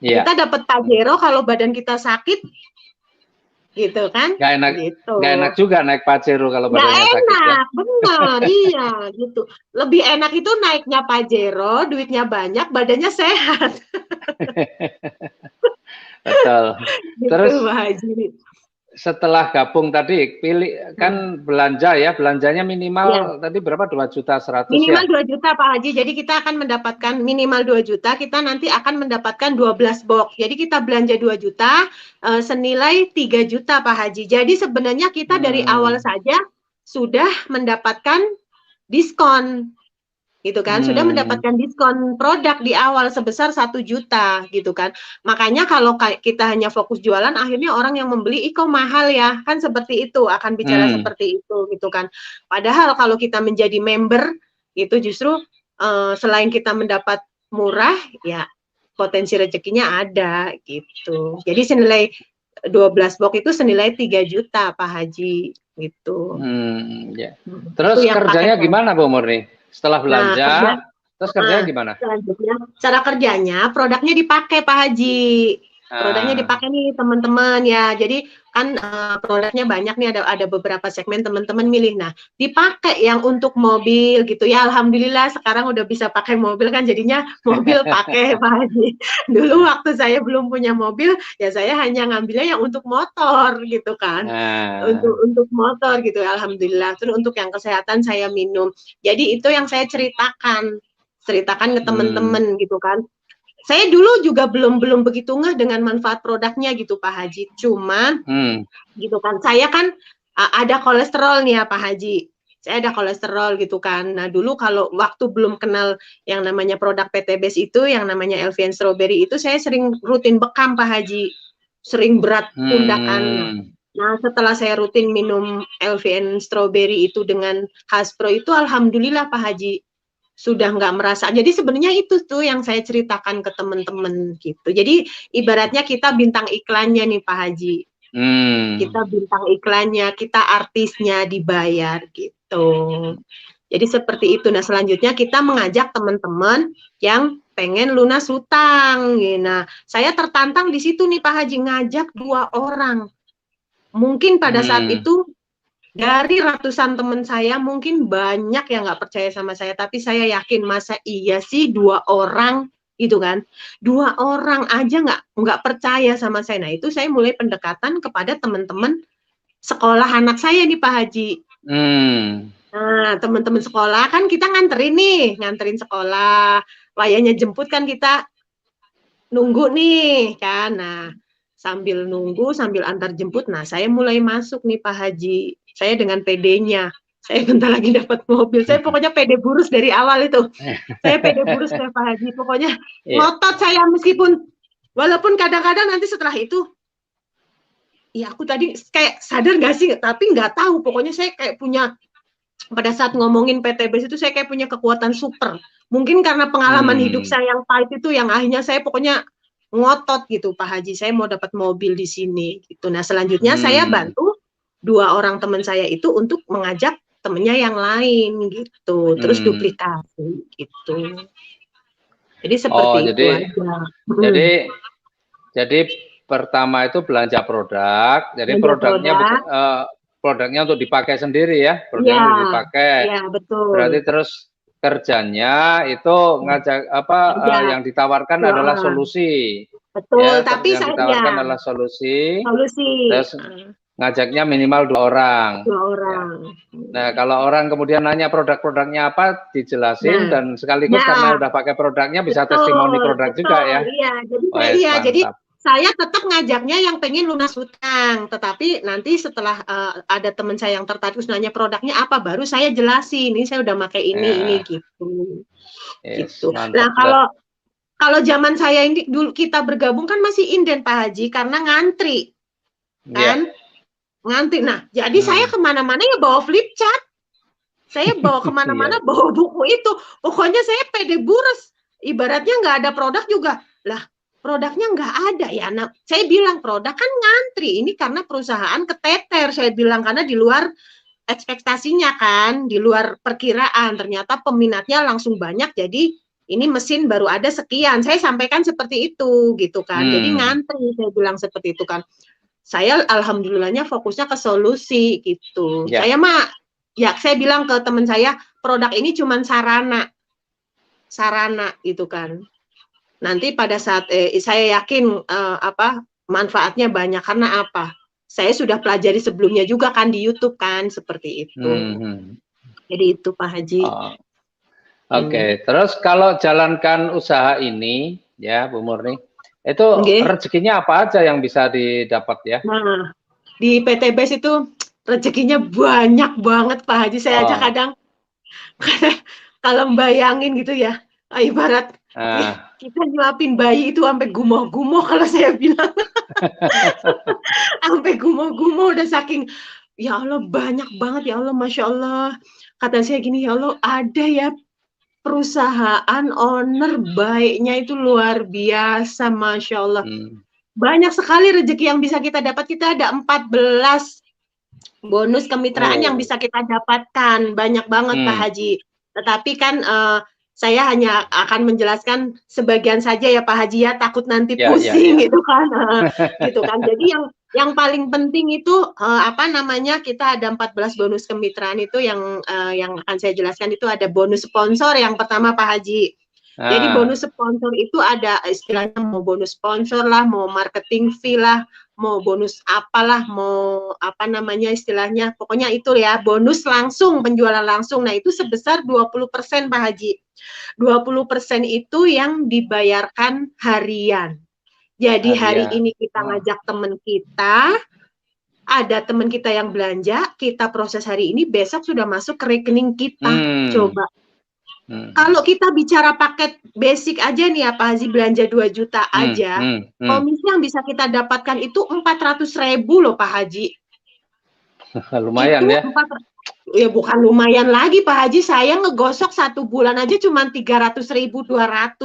Speaker 3: Kita dapat Pajero kalau badan kita sakit, gitu kan?
Speaker 2: Nggak enak,
Speaker 3: Gitu.
Speaker 2: nggak enak juga naik Pajero kalau
Speaker 3: Nggak
Speaker 2: badannya sakit ya.
Speaker 3: enak, benar, iya gitu. Lebih enak itu naiknya Pajero, duitnya banyak, badannya sehat.
Speaker 2: Betul.
Speaker 3: Gitu
Speaker 2: Terus
Speaker 3: Pak Haji.
Speaker 2: setelah gabung tadi, pilih kan belanja ya, belanjanya
Speaker 3: Ya.
Speaker 2: minimal tadi berapa? 2.100.000 ya?
Speaker 3: Minimal 2 juta Pak Haji. Jadi kita akan mendapatkan minimal 2 juta, kita nanti akan mendapatkan 12 box. Jadi kita belanja 2 juta senilai 3 juta Pak Haji. Jadi sebenarnya kita dari awal saja sudah mendapatkan diskon. Gitu kan, sudah mendapatkan diskon produk di awal sebesar 1 juta gitu kan. Makanya kalau kita hanya fokus jualan, akhirnya orang yang membeli, kok mahal ya, kan seperti itu, akan bicara seperti itu gitu kan. Padahal kalau kita menjadi member, itu justru selain kita mendapat murah, ya potensi rezekinya ada gitu. Jadi senilai 12 box itu senilai 3 juta Pak Haji gitu.
Speaker 2: Ya. Terus kerjanya gimana Bu Murni? Setelah belanja, terus kerjanya gimana?
Speaker 3: Selanjutnya, cara kerjanya, produknya dipakai Pak Haji. Produknya dipakai nih teman-teman ya. Jadi kan produknya banyak nih, ada beberapa segmen teman-teman milih. Nah, dipakai yang untuk mobil gitu ya. Alhamdulillah sekarang udah bisa pakai mobil kan, jadinya mobil pakai Pak Haji. Dulu waktu saya belum punya mobil, ya saya hanya ngambilnya yang untuk motor gitu kan. Untuk motor gitu, alhamdulillah. Terus untuk yang kesehatan saya minum. Jadi itu yang saya ceritakan ke teman-teman gitu kan. Saya dulu juga belum begitu ngeh dengan manfaat produknya gitu Pak Haji. Cuman gitu kan, saya kan ada kolesterol nih ya Pak Haji. Saya ada kolesterol gitu kan. Nah dulu kalau waktu belum kenal yang namanya produk PTBS itu, yang namanya LVN Strawberry itu, saya sering rutin bekam Pak Haji. Sering berat pundakannya. Nah setelah saya rutin minum LVN Strawberry itu dengan Haspro itu, alhamdulillah Pak Haji, sudah nggak merasa. Jadi sebenarnya itu tuh yang saya ceritakan ke teman-teman gitu. Jadi ibaratnya kita bintang iklannya nih Pak Haji. Kita bintang iklannya, kita artisnya, dibayar gitu. Jadi seperti itu. Nah selanjutnya kita mengajak teman-teman yang pengen lunas hutang. Nah saya tertantang di situ nih Pak Haji, ngajak 2 orang. Mungkin pada saat itu dari ratusan teman saya mungkin banyak yang nggak percaya sama saya, tapi saya yakin, masa iya sih 2 orang gitu kan, 2 orang aja nggak percaya sama saya. Nah itu saya mulai pendekatan kepada teman-teman sekolah anak saya nih Pak Haji. Nah teman-teman sekolah kan kita nganterin sekolah, wayahnya jemput kan kita nunggu nih kan. Nah sambil nunggu, sambil antar jemput, nah saya mulai masuk nih Pak Haji. Saya dengan PD-nya, saya bentar lagi dapat mobil. Saya pokoknya PD burus dari awal itu. Saya PD burus ya Pak Haji. Pokoknya ngotot saya, meskipun walaupun kadang-kadang nanti setelah itu, ya aku tadi kayak sadar nggak sih, tapi nggak tahu. Pokoknya saya kayak punya, pada saat ngomongin PTBS itu saya kayak punya kekuatan super. Mungkin karena pengalaman hidup saya yang pahit itu, yang akhirnya saya pokoknya ngotot gitu Pak Haji, saya mau dapat mobil di sini gitu. Nah selanjutnya saya bantu 2 orang teman saya itu untuk mengajak temennya yang lain gitu, terus duplikasi gitu. Jadi seperti itu aja.
Speaker 2: Jadi pertama itu belanja produk, jadi produknya untuk dipakai sendiri ya, produknya untuk dipakai.
Speaker 3: Iya betul.
Speaker 2: Berarti terus kerjanya itu ngajak yang ditawarkan adalah solusi.
Speaker 3: Betul,
Speaker 2: ya,
Speaker 3: tapi
Speaker 2: yang ditawarkan adalah solusi. Terus ngajaknya minimal 2 orang.
Speaker 3: 2 orang.
Speaker 2: Ya. Nah, kalau orang kemudian nanya produk-produknya apa, dijelasin, dan sekaligus karena udah pakai produknya bisa testimoni produk juga ya.
Speaker 3: Iya, jadi saya tetap ngajaknya yang pengen lunas hutang, tetapi nanti setelah ada teman saya yang tertarik nanya produknya apa, baru saya jelasin, ini saya udah pakai ini gitu. Gitu. Nah, kalau zaman saya ini dulu kita bergabung kan masih inden Pak Haji, karena ngantri. Kan? Ngantri. Nah, jadi saya kemana-mana ya bawa flip chart. Saya bawa kemana-mana bawa buku itu. Pokoknya saya pede burus. Ibaratnya nggak ada produk juga. Lah, produknya nggak ada ya. Nah, saya bilang produk kan ngantri. Ini karena perusahaan keteter. Saya bilang karena di luar ekspektasinya kan, di luar perkiraan. Ternyata peminatnya langsung banyak. Jadi ini mesin baru ada sekian. Saya sampaikan seperti itu gitu kan. Jadi ngantri, saya bilang seperti itu kan. saya alhamdulillahnya fokusnya ke solusi gitu.
Speaker 2: Ya.
Speaker 3: Saya mah ya saya bilang ke teman saya, produk ini cuman sarana gitu kan. Nanti pada saat saya yakin manfaatnya banyak karena apa? Saya sudah pelajari sebelumnya juga kan di YouTube kan seperti itu. Jadi itu Pak Haji.
Speaker 2: Oke. Terus kalau jalankan usaha ini ya Bu Murni, itu rezekinya apa aja yang bisa didapat ya?
Speaker 3: Nah, di PTBS itu rezekinya banyak banget Pak Haji. Saya aja kadang kalau bayangin gitu ya, ibarat kita nyuapin bayi itu sampai gumoh-gumoh kalau saya bilang. Sampai gumoh-gumoh udah saking, ya Allah banyak banget ya Allah, Masya Allah. Kata saya gini, ya Allah ada ya perusahaan owner baiknya itu luar biasa, Masya Allah. Banyak sekali rezeki yang bisa kita dapat. Kita ada 14 bonus kemitraan yang bisa kita dapatkan. Banyak banget Pak Haji. Tetapi kan saya hanya akan menjelaskan sebagian saja ya Pak Haji ya, takut nanti pusing gitu kan. Gitu kan. Jadi yang paling penting itu kita ada 14 bonus kemitraan itu yang akan saya jelaskan itu ada bonus sponsor yang pertama Pak Haji. Jadi bonus sponsor itu ada istilahnya mau bonus sponsor lah, mau marketing fee lah, mau bonus apalah, mau istilahnya, pokoknya itu ya, bonus langsung, penjualan langsung. Nah itu sebesar 20% Pak Haji. 20% itu yang dibayarkan harian. Jadi hari ini kita ngajak teman kita, ada teman kita yang belanja, kita proses hari ini, besok sudah masuk ke rekening kita. Coba. Kalau kita bicara paket basic aja nih ya Pak Haji, belanja 2 juta aja, komisi yang bisa kita dapatkan itu 400.000 loh Pak Haji.
Speaker 2: Lumayan itu,
Speaker 3: ya bukan lumayan lagi Pak Haji, saya ngegosok 1 bulan aja cuma 300.000, 200.000,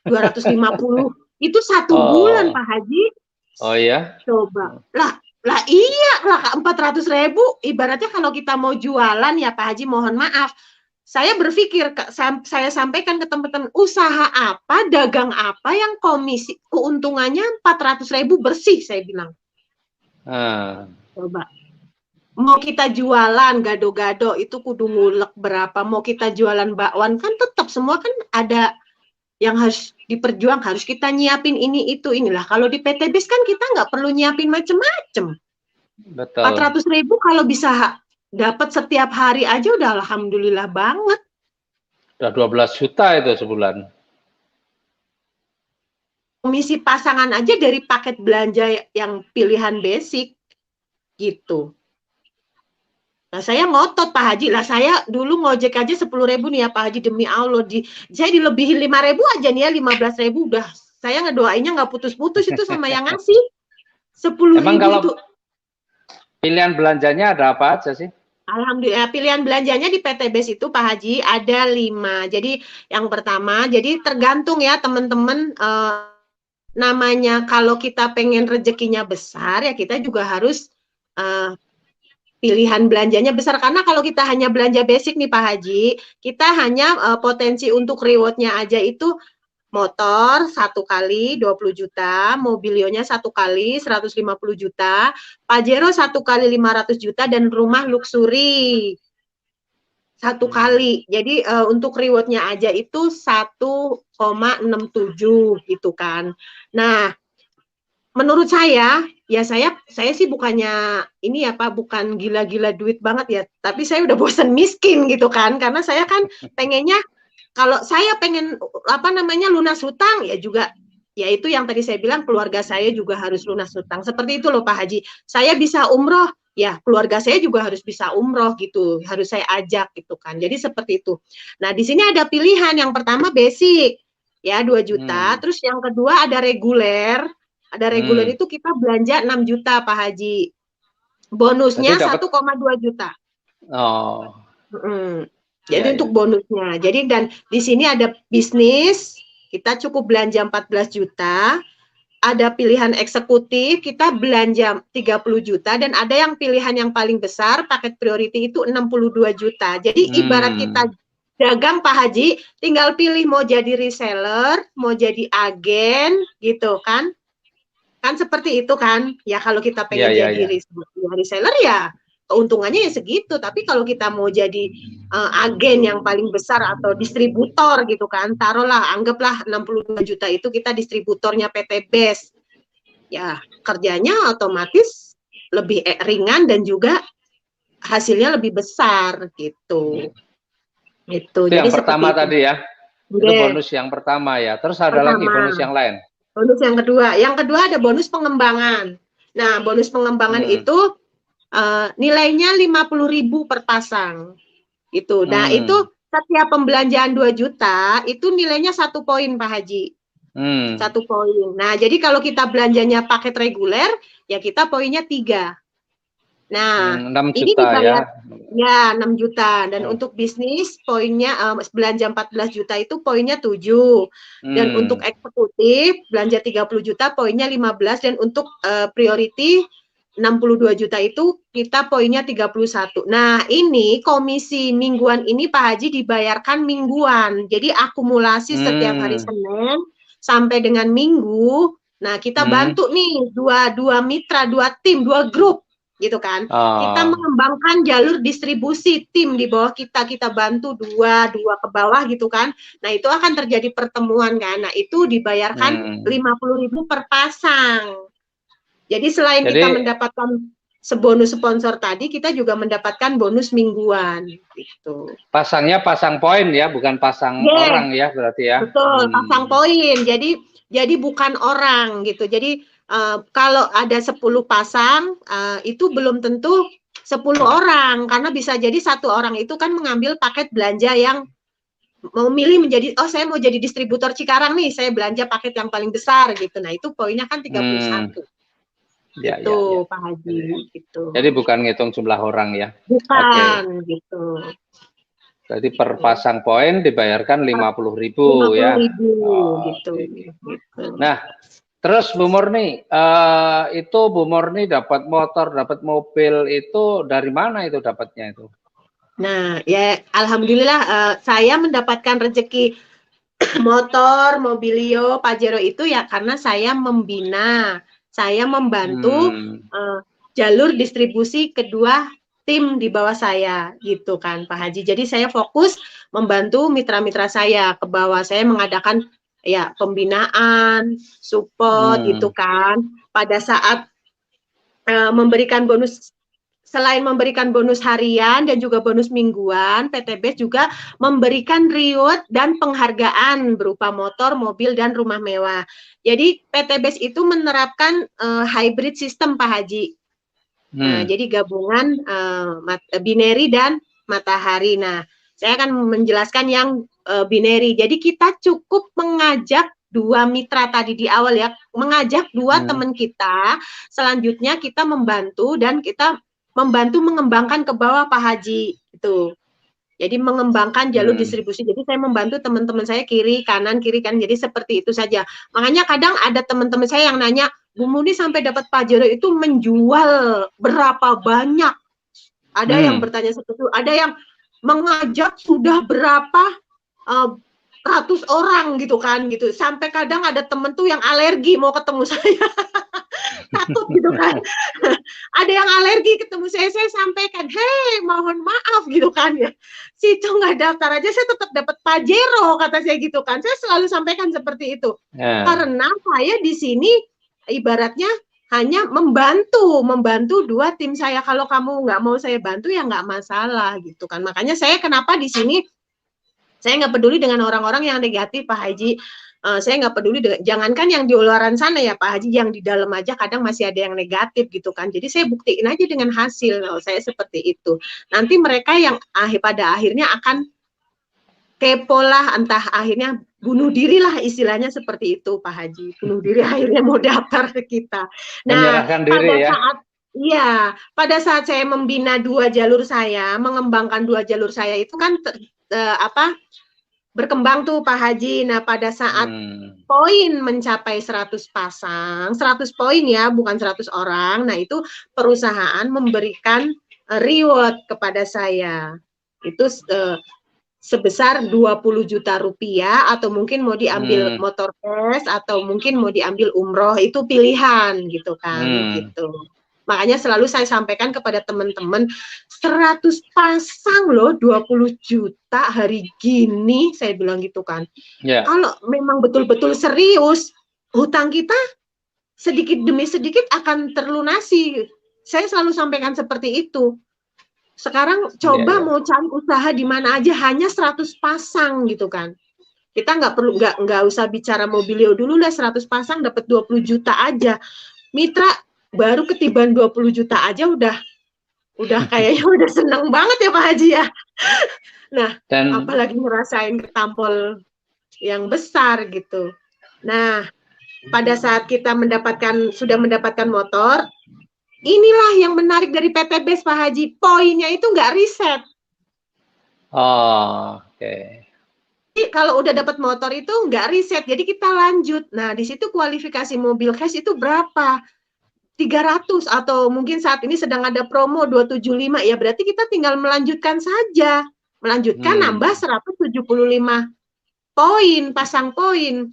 Speaker 3: 250, itu 1 bulan Pak Haji.
Speaker 2: Oh ya?
Speaker 3: Coba, lah iya lah 400.000, ibaratnya kalau kita mau jualan ya Pak Haji, mohon maaf, saya berpikir, saya sampaikan ke teman-teman, usaha apa, dagang apa yang komisi keuntungannya 400.000 bersih, saya bilang. Coba. Mau kita jualan gado-gado itu kudu ngulek berapa, mau kita jualan bakwan kan tetap semua kan ada yang harus diperjuang, harus kita nyiapin ini itu inilah. Kalau di PTBS kan kita nggak perlu nyiapin macem-macem.
Speaker 2: Betul.
Speaker 3: 400.000 kalau bisa dapat setiap hari aja udah alhamdulillah banget.
Speaker 2: Udah 12 juta itu sebulan.
Speaker 3: Komisi pasangan aja dari paket belanja yang pilihan basic gitu. Nah saya ngotot Pak Haji, lah saya dulu ngojek aja 10.000 nih ya Pak Haji, demi Allah saya dilebihin 5.000 aja nih ya, 15.000 udah saya ngedoainnya nggak putus-putus itu sama yang ngasih 10.000 itu.
Speaker 2: Pilihan belanjanya ada apa aja sih?
Speaker 3: Alhamdulillah pilihan belanjanya di PTBS itu Pak Haji ada 5. Jadi yang pertama, jadi tergantung ya teman-teman, namanya kalau kita pengen rezekinya besar ya kita juga harus pilihan belanjanya besar, karena kalau kita hanya belanja basic nih Pak Haji, kita hanya potensi untuk rewardnya aja itu motor 1 kali 20 juta, mobilionya 1 kali 150 juta, Pajero 1 kali 500 juta, dan rumah luxury 1 kali. Jadi untuk rewardnya aja itu 1,67 gitu kan. Nah, menurut saya, ya saya sih bukannya ini ya Pak, bukan gila-gila duit banget ya, tapi saya udah bosan miskin gitu kan, karena saya kan pengennya, kalau saya pengen lunas hutang ya juga, ya itu yang tadi saya bilang, keluarga saya juga harus lunas hutang, seperti itu loh Pak Haji. Saya bisa umroh, ya keluarga saya juga harus bisa umroh gitu, harus saya ajak gitu kan, jadi seperti itu. Nah di sini ada pilihan, yang pertama basic, ya 2 juta, terus yang kedua ada reguler. Ada reguler itu kita belanja 6 juta Pak Haji. Bonusnya 1,2 juta. Jadi untuk bonusnya. Jadi dan di sini ada bisnis, kita cukup belanja 14 juta. Ada pilihan eksekutif, kita belanja 30 juta. Dan ada yang pilihan yang paling besar, paket priority itu 62 juta. Jadi ibarat kita dagang Pak Haji, tinggal pilih mau jadi reseller, mau jadi agen, gitu kan. Kan seperti itu kan. Ya kalau kita
Speaker 2: Iya,
Speaker 3: pengen
Speaker 2: iya,
Speaker 3: jadi
Speaker 2: iya.
Speaker 3: reseller ya keuntungannya ya segitu. Tapi kalau kita mau jadi agen yang paling besar atau distributor gitu kan, taruhlah anggaplah 62 juta itu kita distributornya PT BES. Ya, kerjanya otomatis lebih ringan dan juga hasilnya lebih besar gitu. Gitu.
Speaker 2: Itu
Speaker 3: Jadi
Speaker 2: yang
Speaker 3: seperti
Speaker 2: pertama
Speaker 3: itu.
Speaker 2: tadi ya. Itu
Speaker 3: Oke,
Speaker 2: bonus yang pertama ya. Terus ada lagi
Speaker 3: pertama.
Speaker 2: bonus yang lain.
Speaker 3: Bonus yang kedua. Yang kedua ada bonus pengembangan. Nah, bonus pengembangan itu nilainya 50.000 per pasang. Itu. Nah, itu setiap pembelanjaan 2 juta itu nilainya 1 poin Pak Haji. 1 poin. Nah, jadi kalau kita belanjanya paket reguler, ya kita poinnya 3. Nah,
Speaker 2: 6
Speaker 3: ini
Speaker 2: juta
Speaker 3: dibayar
Speaker 2: ya.
Speaker 3: 6 juta dan untuk bisnis poinnya belanja 14 juta itu poinnya 7. Dan untuk eksekutif belanja 30 juta poinnya 15 dan untuk priority 62 juta itu kita poinnya 31. Nah, ini komisi mingguan ini Pak Haji dibayarkan mingguan. Jadi akumulasi setiap hari Senin sampai dengan Minggu. Nah, kita bantu nih dua mitra, 2 tim, 2 grup gitu kan. Kita mengembangkan jalur distribusi tim di bawah kita bantu dua ke bawah gitu kan. Nah, itu akan terjadi pertemuan kan. Nah, itu dibayarkan 50.000 per pasang. Jadi selain kita mendapatkan sebonus sponsor tadi, kita juga mendapatkan bonus mingguan gitu.
Speaker 2: Pasangnya pasang poin ya, bukan pasang orang ya berarti ya.
Speaker 3: Betul, pasang poin. Jadi bukan orang gitu. Jadi kalau ada 10 pasang, itu belum tentu 10 orang, karena bisa jadi 1 orang itu kan mengambil paket belanja yang mau milih menjadi, oh saya mau jadi distributor Cikarang nih, saya belanja paket yang paling besar gitu. Nah itu poinnya kan 31. Itu Pak Haji gitu.
Speaker 2: Jadi bukan ngitung jumlah orang ya.
Speaker 3: Bukan gitu.
Speaker 2: Jadi per pasang poin dibayarkan 50.000 ya.
Speaker 3: 50.000 gitu.
Speaker 2: Nah, terus Bu Murni, itu Bu Murni dapat motor, dapat mobil itu dari mana itu dapatnya itu?
Speaker 3: Nah, ya alhamdulillah saya mendapatkan rezeki motor, mobilio, Pajero itu ya karena saya membina, saya membantu jalur distribusi kedua tim di bawah saya gitu kan Pak Haji. Jadi saya fokus membantu mitra-mitra saya ke bawah. Saya mengadakan ya pembinaan, support gitu kan. Pada saat memberikan bonus, selain memberikan bonus harian dan juga bonus mingguan, PT BES juga memberikan reward dan penghargaan berupa motor, mobil, dan rumah mewah. Jadi PT BES itu menerapkan hybrid system Pak Haji. Nah, jadi gabungan binary dan matahari. Nah, saya akan menjelaskan yang binary. Jadi kita cukup mengajak 2 mitra tadi di awal ya, mengajak 2 teman kita, selanjutnya kita membantu dan kita membantu mengembangkan ke bawah Pak Haji itu. Jadi mengembangkan jalur distribusi. Jadi saya membantu teman-teman saya kiri kanan. Jadi seperti itu saja. Makanya kadang ada teman-teman saya yang nanya, Bu Murni sampai dapat Pajero itu menjual berapa banyak? Ada yang bertanya seperti itu. Ada yang mengajak sudah berapa ratus orang gitu kan gitu. Sampai kadang ada temen tuh yang alergi mau ketemu saya. Takut gitu kan. Ada yang alergi ketemu saya sampaikan, hei mohon maaf gitu kan ya. Situ nggak daftar aja saya tetap dapat Pajero kata saya gitu kan. Saya selalu sampaikan seperti itu. Karena saya di sini ibaratnya hanya membantu 2 tim saya. Kalau kamu nggak mau saya bantu ya nggak masalah gitu kan. Makanya saya kenapa di sini saya nggak peduli dengan orang-orang yang negatif Pak Haji. Saya nggak peduli dengan, jangankan yang di luaran sana ya Pak Haji, yang di dalam aja kadang masih ada yang negatif gitu kan. Jadi saya buktiin aja dengan hasil, saya seperti itu. Nanti mereka yang pada akhirnya akan kepo lah, entah akhirnya bunuh diri lah istilahnya seperti itu Pak Haji. Bunuh diri akhirnya mau daftar ke kita. Nah, pada saat saya membina 2 jalur saya, mengembangkan 2 jalur saya itu kan berkembang tuh Pak Haji. Nah, pada saat poin mencapai 100 pasang, 100 poin ya, bukan 100 orang. Nah, itu perusahaan memberikan reward kepada saya. Itu sebesar 20 juta rupiah, atau mungkin mau diambil motor cash, atau mungkin mau diambil umroh, itu pilihan gitu kan, gitu. Makanya selalu saya sampaikan kepada teman-teman, 100 pasang loh 20 juta hari gini, saya bilang gitu kan. Kalau memang betul-betul serius, hutang kita sedikit demi sedikit akan terlunasi. Saya selalu sampaikan seperti itu. Sekarang coba mau cari usaha di mana aja, hanya 100 pasang gitu kan. Kita nggak usah bicara Mobilio dulu lah, 100 pasang dapat 20 juta aja. Mitra baru ketiban 20 juta aja udah kayaknya udah seneng banget ya Pak Haji ya. Nah, apalagi ngerasain ketampol yang besar gitu. Nah, pada saat kita sudah mendapatkan motor, inilah yang menarik dari PT BES Pak Haji, poinnya itu nggak riset.
Speaker 2: Oh, oke.
Speaker 3: Jadi kalau udah dapat motor itu nggak riset, jadi kita lanjut. Nah, di situ kualifikasi mobil cash itu berapa? 300, atau mungkin saat ini sedang ada promo 275, ya berarti kita tinggal melanjutkan saja. Melanjutkan nambah 175 poin, pasang poin.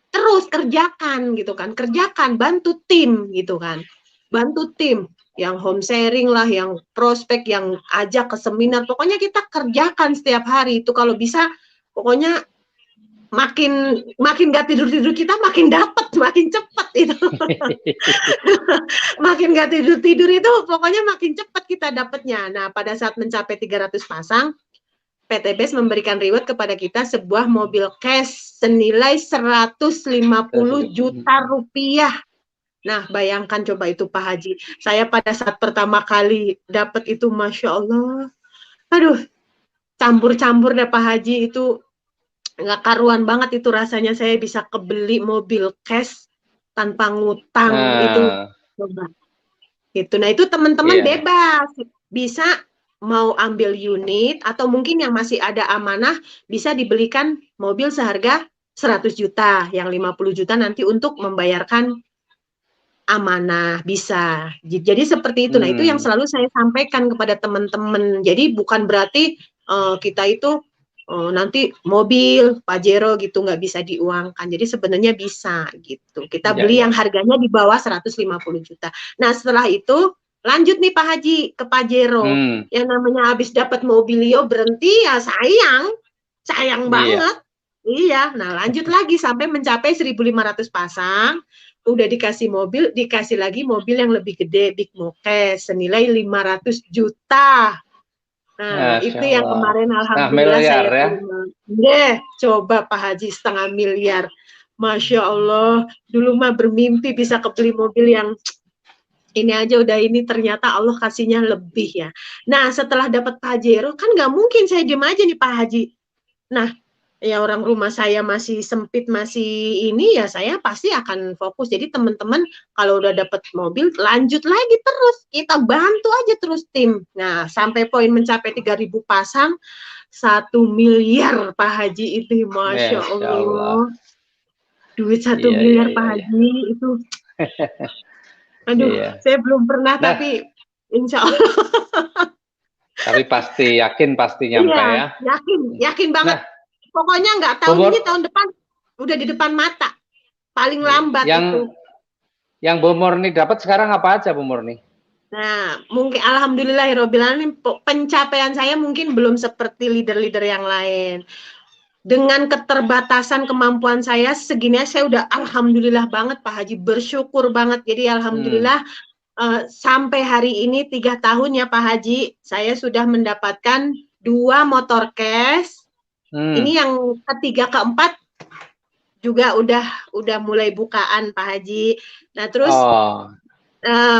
Speaker 3: Terus kerjakan gitu kan, kerjakan, bantu tim gitu kan. Bantu tim yang home sharing lah, yang prospek, yang ajak ke seminar, pokoknya kita kerjakan setiap hari itu. Kalau bisa pokoknya makin gak tidur kita makin dapat, makin cepat itu. Makin gak tidur itu pokoknya makin cepat kita dapatnya. Nah, pada saat mencapai 300 pasang, PT BES memberikan reward kepada kita sebuah mobil cash senilai 150 juta rupiah. Nah, bayangkan coba itu Pak Haji. Saya pada saat pertama kali dapat itu, Masya Allah. Aduh, campur-campur deh Pak Haji, itu nggak karuan banget itu rasanya. Saya bisa kebeli mobil cash tanpa ngutang itu. Coba. Gitu. Nah, itu teman-teman bebas. Bisa mau ambil unit, atau mungkin yang masih ada amanah bisa dibelikan mobil seharga 100 juta, yang 50 juta nanti untuk membayarkan amanah, bisa. Jadi seperti itu. Nah, itu yang selalu saya sampaikan kepada teman-teman. Jadi bukan berarti kita itu nanti mobil Pajero gitu nggak bisa diuangkan. Jadi sebenarnya bisa gitu. Kita beli yang harganya di bawah 150 juta. Nah, setelah itu lanjut nih Pak Haji ke Pajero. Yang namanya habis dapat Mobilio berhenti ya sayang banget. Iya, nah lanjut lagi sampai mencapai 1.500 pasang. Udah dikasih mobil, dikasih lagi mobil yang lebih gede, Big Mokes, senilai 500 juta. Nah, itu yang kemarin alhamdulillah saya terima. Coba Pak Haji, 1,5 miliar. Masya Allah, dulu mah bermimpi bisa kebeli mobil yang ini aja udah ini, ternyata Allah kasihnya lebih ya. Nah, setelah dapat Pajero, kan nggak mungkin saya diem aja nih Pak Haji. Nah, ya orang rumah saya masih sempit, masih ini, ya saya pasti akan fokus. Jadi teman-teman kalau udah dapat mobil, lanjut lagi terus. Kita bantu aja terus tim. Nah, sampai poin mencapai 3.000 pasang, 1 miliar Pak Haji itu. Masya Allah. Duit 1 miliar Pak Haji itu. Aduh, saya belum pernah, tapi insya Allah.
Speaker 2: Tapi pasti nyampe ya.
Speaker 3: Yakin banget. Pokoknya nggak tahu ini tahun depan udah di depan mata. Paling lambat itu.
Speaker 2: Yang Bu Murni dapat sekarang apa aja Bu Murni?
Speaker 3: Nah, mungkin alhamdulillahirabbil alamin, pencapaian saya mungkin belum seperti leader-leader yang lain. Dengan keterbatasan kemampuan saya segini, saya udah alhamdulillah banget Pak Haji, bersyukur banget. Jadi alhamdulillah sampai hari ini 3 tahun ya Pak Haji, saya sudah mendapatkan 2 motor cash. Ini yang ketiga, keempat juga udah mulai bukaan Pak Haji. Nah, terus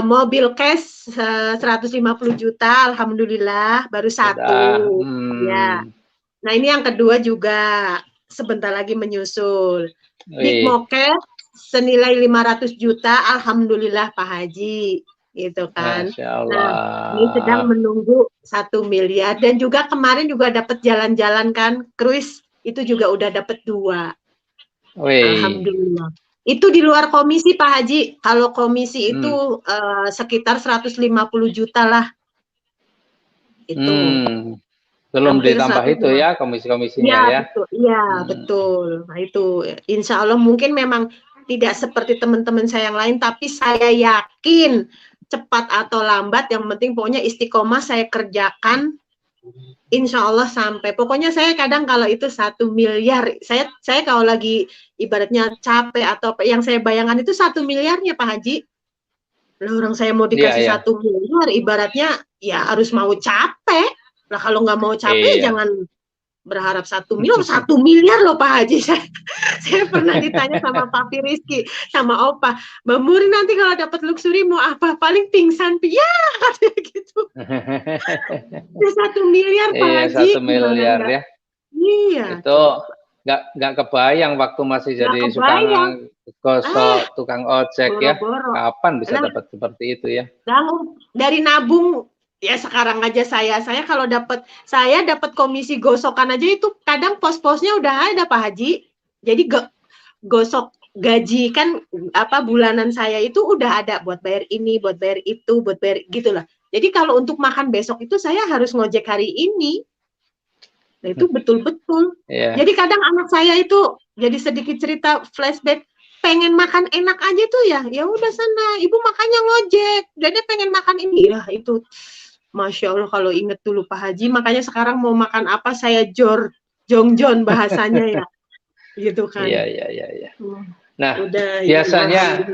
Speaker 3: mobil cash 150 juta, alhamdulillah baru 1. Ya. Nah, ini yang kedua juga sebentar lagi menyusul. Big Mokes senilai 500 juta, alhamdulillah Pak Haji, gitu kan. Nah, ini sedang menunggu 1 miliar, dan juga kemarin juga dapat jalan-jalan kan, cruise itu juga udah dapat 2. Alhamdulillah. Itu di luar komisi Pak Haji. Kalau komisi itu sekitar 150 juta lah. Itu.
Speaker 2: Belum
Speaker 3: hampir
Speaker 2: ditambah
Speaker 3: 1
Speaker 2: itu ya komisi-komisinya
Speaker 3: Ya,
Speaker 2: ya.
Speaker 3: betul. Iya, betul. Nah, itu insya Allah mungkin memang tidak seperti teman-teman saya yang lain, tapi saya yakin cepat atau lambat, yang penting pokoknya istiqomah saya kerjakan, insya Allah sampai. Pokoknya saya kadang kalau itu 1 miliar, saya kalau lagi ibaratnya capek atau apa, yang saya bayangkan itu 1 miliarnya Pak Haji. Lah orang saya mau
Speaker 2: Iya,
Speaker 3: dikasih
Speaker 2: iya.
Speaker 3: 1 miliar, ibaratnya ya harus mau capek. Lah kalau nggak mau capek,
Speaker 2: Iya.
Speaker 3: jangan berharap 1 miliar, 1 miliar loh Pak Haji. Saya pernah ditanya sama Papi Rizky, sama Opa, Mbak Muri nanti kalau dapat luxury mau apa? Paling pingsan, ya katanya gitu. Ya 1 miliar Pak
Speaker 2: Iya,
Speaker 3: Haji.
Speaker 2: 1 miliar ya.
Speaker 3: Iya.
Speaker 2: Itu nggak kebayang waktu masih jadi tukang gosok, tukang ojek ya. Kapan bisa dapat seperti itu ya?
Speaker 3: Dari nabung. Ya sekarang aja saya kalau saya dapat komisi gosokan aja itu kadang pos-posnya udah ada Pak Haji. Jadi gosok gaji kan bulanan saya itu udah ada buat bayar ini, buat bayar itu, buat bayar gitulah. Jadi kalau untuk makan besok itu saya harus ngojek hari ini. Nah, itu betul-betul. Yeah. Jadi kadang anak saya itu jadi sedikit cerita flashback, pengen makan enak aja tuh ya udah sana ibu makannya ngojek, jadi pengen makan ini ya itu. Masya Allah kalau inget dulu Pak Haji, makanya sekarang mau makan apa saya jongjon bahasanya ya, gitu kan.
Speaker 2: Iya. Nah, biasanya,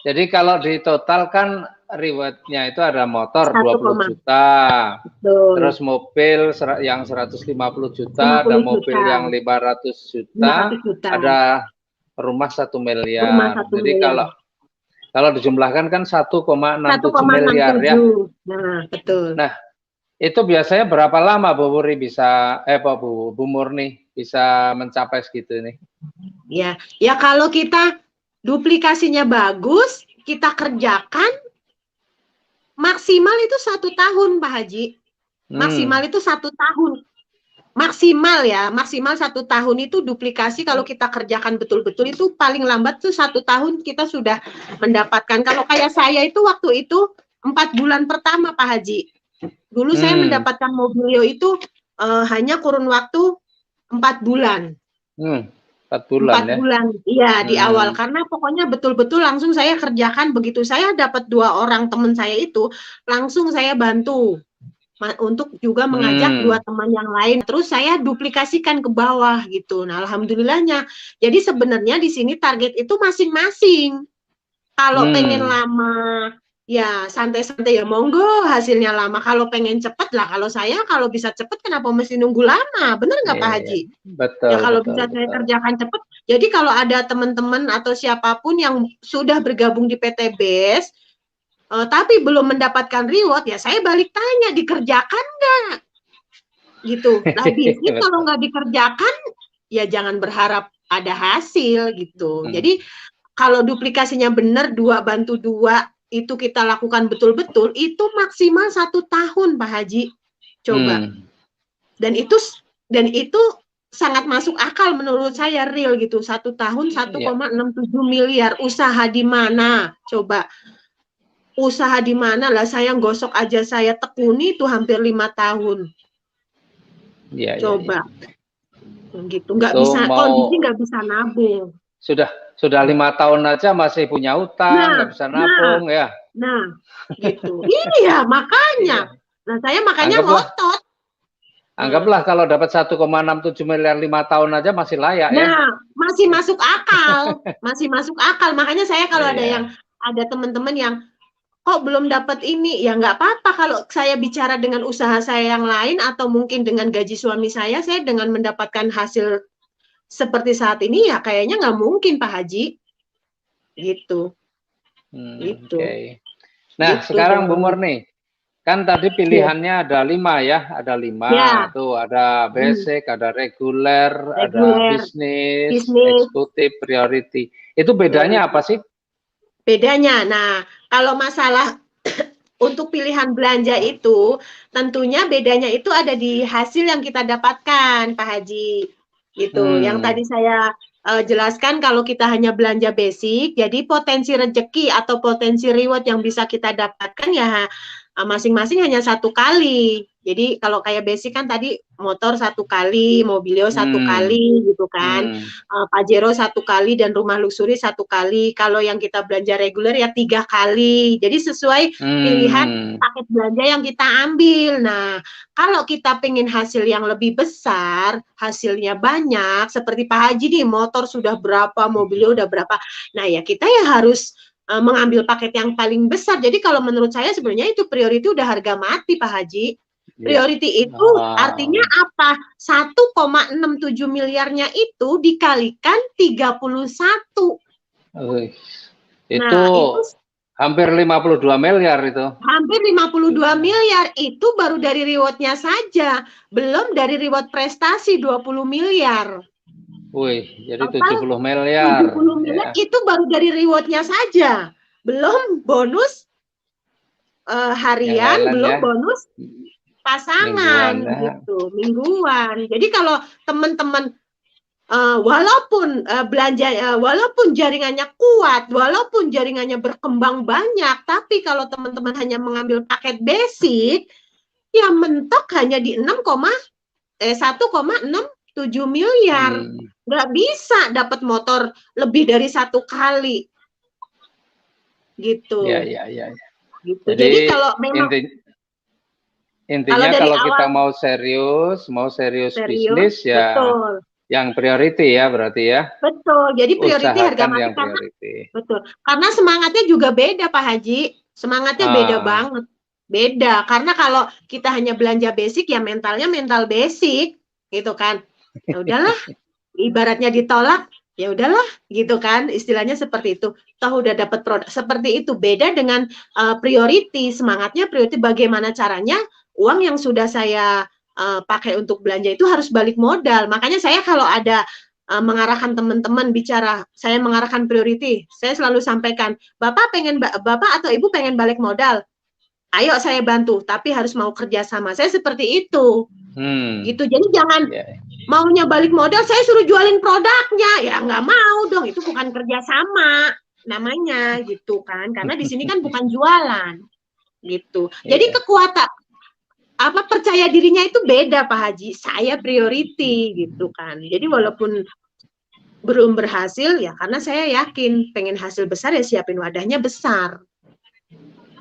Speaker 2: jadi kalau di total kan rewardnya itu ada motor 20 juta, betul. Terus mobil yang 150 juta, ada mobil yang 500 juta, ada rumah 1 miliar. Jadi kalau dijumlahkan kan 1,67 miliar ya.
Speaker 3: Nah, betul.
Speaker 2: Nah, itu biasanya berapa lama Bu Muri bisa Bu Murni bisa mencapai segitu nih?
Speaker 3: Ya kalau kita duplikasinya bagus, kita kerjakan maksimal itu 1 tahun Pak Haji. Maksimal itu 1 tahun. Maksimal 1 tahun itu duplikasi kalau kita kerjakan betul-betul itu paling lambat tuh 1 tahun kita sudah mendapatkan. Kalau kayak saya itu waktu itu 4 bulan pertama Pak Haji. Dulu saya mendapatkan Mobilio itu hanya kurun waktu 4 bulan.
Speaker 2: 4 bulan.
Speaker 3: Iya, di awal karena pokoknya betul-betul langsung saya kerjakan. Begitu saya dapat 2 orang teman saya itu, langsung saya bantu untuk juga mengajak 2 teman yang lain. Terus saya duplikasikan ke bawah gitu. Nah, alhamdulillahnya. Jadi sebenarnya di sini target itu masing-masing. Kalau pengen lama, ya santai-santai ya monggo hasilnya lama. Kalau pengen cepet lah, kalau saya kalau bisa cepet kenapa mesti nunggu lama? Bener nggak Pak Haji?
Speaker 2: Betul.
Speaker 3: Ya kalau bisa saya kerjakan cepet. Jadi kalau ada teman-teman atau siapapun yang sudah bergabung di PT BES, tapi belum mendapatkan reward, ya saya balik tanya, dikerjakan nggak? Gitu. Nah, bisnis kalau nggak dikerjakan, ya jangan berharap ada hasil gitu. Jadi kalau duplikasinya benar 2 bantu 2 itu kita lakukan betul-betul, itu maksimal 1 tahun Pak Haji. Coba. Dan itu sangat masuk akal menurut saya, real gitu. 1 tahun 1,67 miliar. Usaha di mana? Coba. Usaha di mana lah, saya gosok aja saya tekuni itu hampir 5 tahun. Coba. Gitu. Nggak bisa, kondisi nggak bisa nabung.
Speaker 2: Sudah 5 tahun aja masih punya utang, nggak bisa nabung ya.
Speaker 3: Nah, gitu. Iya, makanya. Nah, saya makanya ngotot.
Speaker 2: Anggaplah kalau dapat 1,67 miliar 5 tahun aja masih layak ya.
Speaker 3: Nah, masih masuk akal. Masih masuk akal. Makanya saya kalau ada teman-teman yang kok belum dapat ini, ya nggak apa-apa kalau saya bicara dengan usaha saya yang lain atau mungkin dengan gaji suami saya dengan mendapatkan hasil seperti saat ini ya kayaknya nggak mungkin Pak Haji. Gitu. Gitu.
Speaker 2: Okay. Nah, gitu, sekarang Bu Murni, kan tadi pilihannya ada 5 ya, ada 5 tuh, ada basic, ada reguler, ada bisnis, eksekutif, priority. Itu bedanya apa sih?
Speaker 3: Bedanya, nah kalau masalah untuk pilihan belanja itu, tentunya bedanya itu ada di hasil yang kita dapatkan, Pak Haji. Gitu. Yang tadi saya jelaskan kalau kita hanya belanja basic, jadi potensi rezeki atau potensi reward yang bisa kita dapatkan ya masing-masing hanya 1 kali. Jadi kalau kayak basic kan tadi motor 1 kali, Mobilio 1 kali gitu kan, Pajero 1 kali dan rumah luxury 1 kali. Kalau yang kita belanja reguler ya 3 kali. Jadi sesuai pilihan paket belanja yang kita ambil. Nah, kalau kita pengen hasil yang lebih besar, hasilnya banyak, seperti Pak Haji nih, motor sudah berapa, Mobilio udah berapa. Nah, ya kita ya harus mengambil paket yang paling besar. Jadi kalau menurut saya sebenarnya itu priority udah harga mati, Pak Haji. Priority itu artinya apa? 1,67 miliarnya itu dikalikan 31.
Speaker 2: Itu, itu hampir 52 miliar itu.
Speaker 3: Hampir 52 miliar itu baru dari rewardnya saja. Belum dari reward prestasi 20 miliar.
Speaker 2: Wih, jadi 70 miliar.
Speaker 3: 70 miliar itu baru dari rewardnya saja. Belum bonus harian, belum bonus pasangan gitu, mingguan. Jadi kalau teman-teman walaupun belanja, walaupun jaringannya kuat, walaupun jaringannya berkembang banyak, tapi kalau teman-teman hanya mengambil paket basic, ya mentok hanya di 1,67 miliar. Nggak bisa dapat motor lebih dari 1 kali. Gitu.
Speaker 2: Ya.
Speaker 3: Gitu. Jadi kalau memang
Speaker 2: intinya kalau kita mau serius bisnis ya, betul. Yang priority ya berarti ya.
Speaker 3: Betul. Jadi priority harga mati karena betul. Karena semangatnya juga beda Pak Haji. Semangatnya beda banget. Beda. Karena kalau kita hanya belanja basic ya mentalnya mental basic gitu kan. Ya udahlah. Ibaratnya ditolak, ya udahlah gitu kan. Istilahnya seperti itu. Toh udah dapat produk seperti itu. Beda dengan priority. Semangatnya priority bagaimana caranya uang yang sudah saya pakai untuk belanja itu harus balik modal. Makanya saya kalau ada mengarahkan teman-teman bicara, saya mengarahkan priority, saya selalu sampaikan, Bapak atau Ibu pengen balik modal, ayo saya bantu, tapi harus mau kerja sama. Saya seperti itu. Gitu. Jadi jangan maunya balik modal, saya suruh jualin produknya, ya nggak mau dong. Itu bukan kerja sama namanya gitu kan. Karena di sini kan bukan jualan gitu. Jadi kekuatan percaya dirinya itu beda Pak Haji. Saya priority gitu kan. Jadi walaupun belum berhasil ya karena saya yakin pengen hasil besar ya siapin wadahnya besar.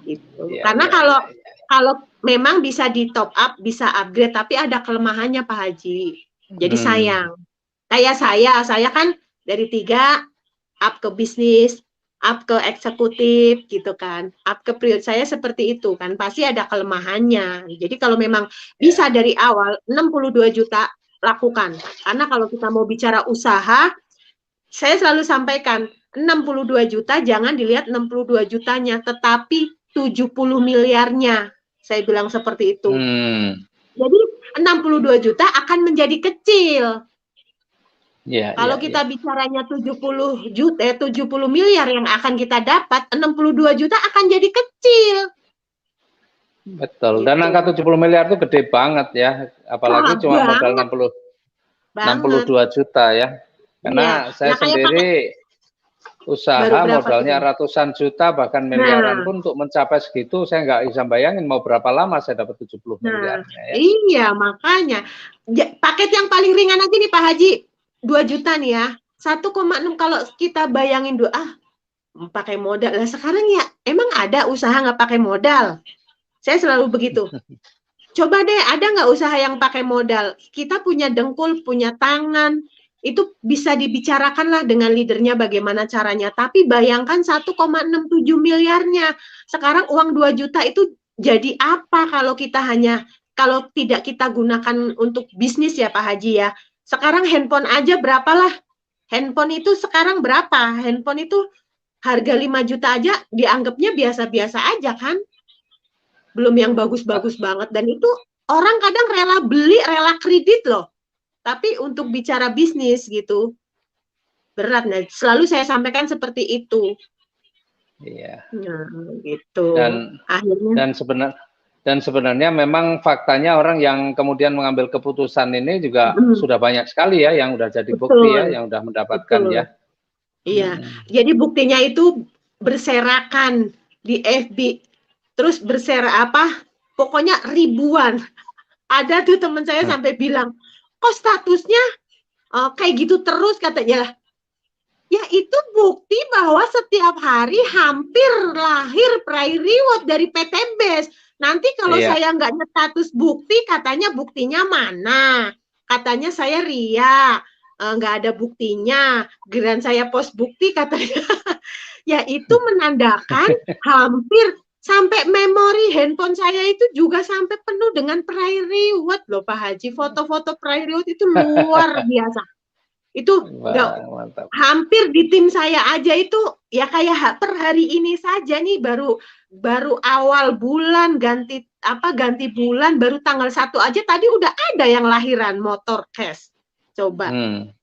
Speaker 3: Gitu. Karena kalau memang bisa di top up, bisa upgrade tapi ada kelemahannya Pak Haji. Jadi sayang. Kayak saya kan dari 3 up ke bisnis, up ke eksekutif gitu kan, up ke prioritas. Saya seperti itu kan, pasti ada kelemahannya. Jadi kalau memang bisa dari awal 62 juta lakukan. Karena kalau kita mau bicara usaha, saya selalu sampaikan 62 juta jangan dilihat 62 jutanya, tetapi 70 miliarnya. Saya bilang seperti itu. Jadi 62 juta akan menjadi kecil. Kalau kita bicaranya 70 miliar yang akan kita dapat, 62 juta akan jadi kecil.
Speaker 2: Betul. Dan angka 70 miliar itu gede banget ya. Apalagi cuma modal 62 juta ya. Karena saya sendiri usaha modalnya ratusan juta bahkan miliaran pun untuk mencapai segitu saya nggak bisa bayangin mau berapa lama saya dapat 70 miliarnya ya.
Speaker 3: Iya, makanya paket yang paling ringan aja nih Pak Haji 2 juta nih ya, 1,6 kalau kita bayangin pakai modal. Lah sekarang ya emang ada usaha nggak pakai modal? Saya selalu begitu. Coba deh ada nggak usaha yang pakai modal? Kita punya dengkul, punya tangan, itu bisa dibicarakan lah dengan leadernya bagaimana caranya. Tapi bayangkan 1,67 miliarnya. Sekarang uang 2 juta itu jadi apa kalau tidak kita gunakan untuk bisnis ya Pak Haji ya. Sekarang handphone aja berapalah. Handphone itu sekarang berapa? Handphone itu harga 5 juta aja dianggapnya biasa-biasa aja kan? Belum yang bagus-bagus banget. Dan itu orang kadang rela beli, rela kredit loh. Tapi untuk bicara bisnis gitu, berat. Nah, selalu saya sampaikan seperti itu.
Speaker 2: Iya.
Speaker 3: Nah, gitu.
Speaker 2: Dan sebenarnya memang faktanya orang yang kemudian mengambil keputusan ini juga sudah banyak sekali ya yang udah jadi bukti ya, yang udah mendapatkan ya.
Speaker 3: Iya. Jadi buktinya itu berserakan di FB. terus pokoknya ribuan. Ada tuh teman saya sampai bilang, kok statusnya kayak gitu terus katanya. Ya itu bukti bahwa setiap hari hampir lahir peraih reward dari PT BES. Nanti kalau saya nggak status bukti, katanya buktinya mana? Katanya saya ria, nggak ada buktinya. Giliran saya post bukti katanya. Ya itu menandakan hampir sampai memori handphone saya itu juga sampai penuh dengan peraih reward loh Pak Haji. Foto-foto peraih reward itu luar biasa. Itu hampir di tim saya aja itu ya kayak per hari ini saja nih baru awal bulan ganti bulan baru tanggal 1 aja tadi udah ada yang lahiran motor cash. Coba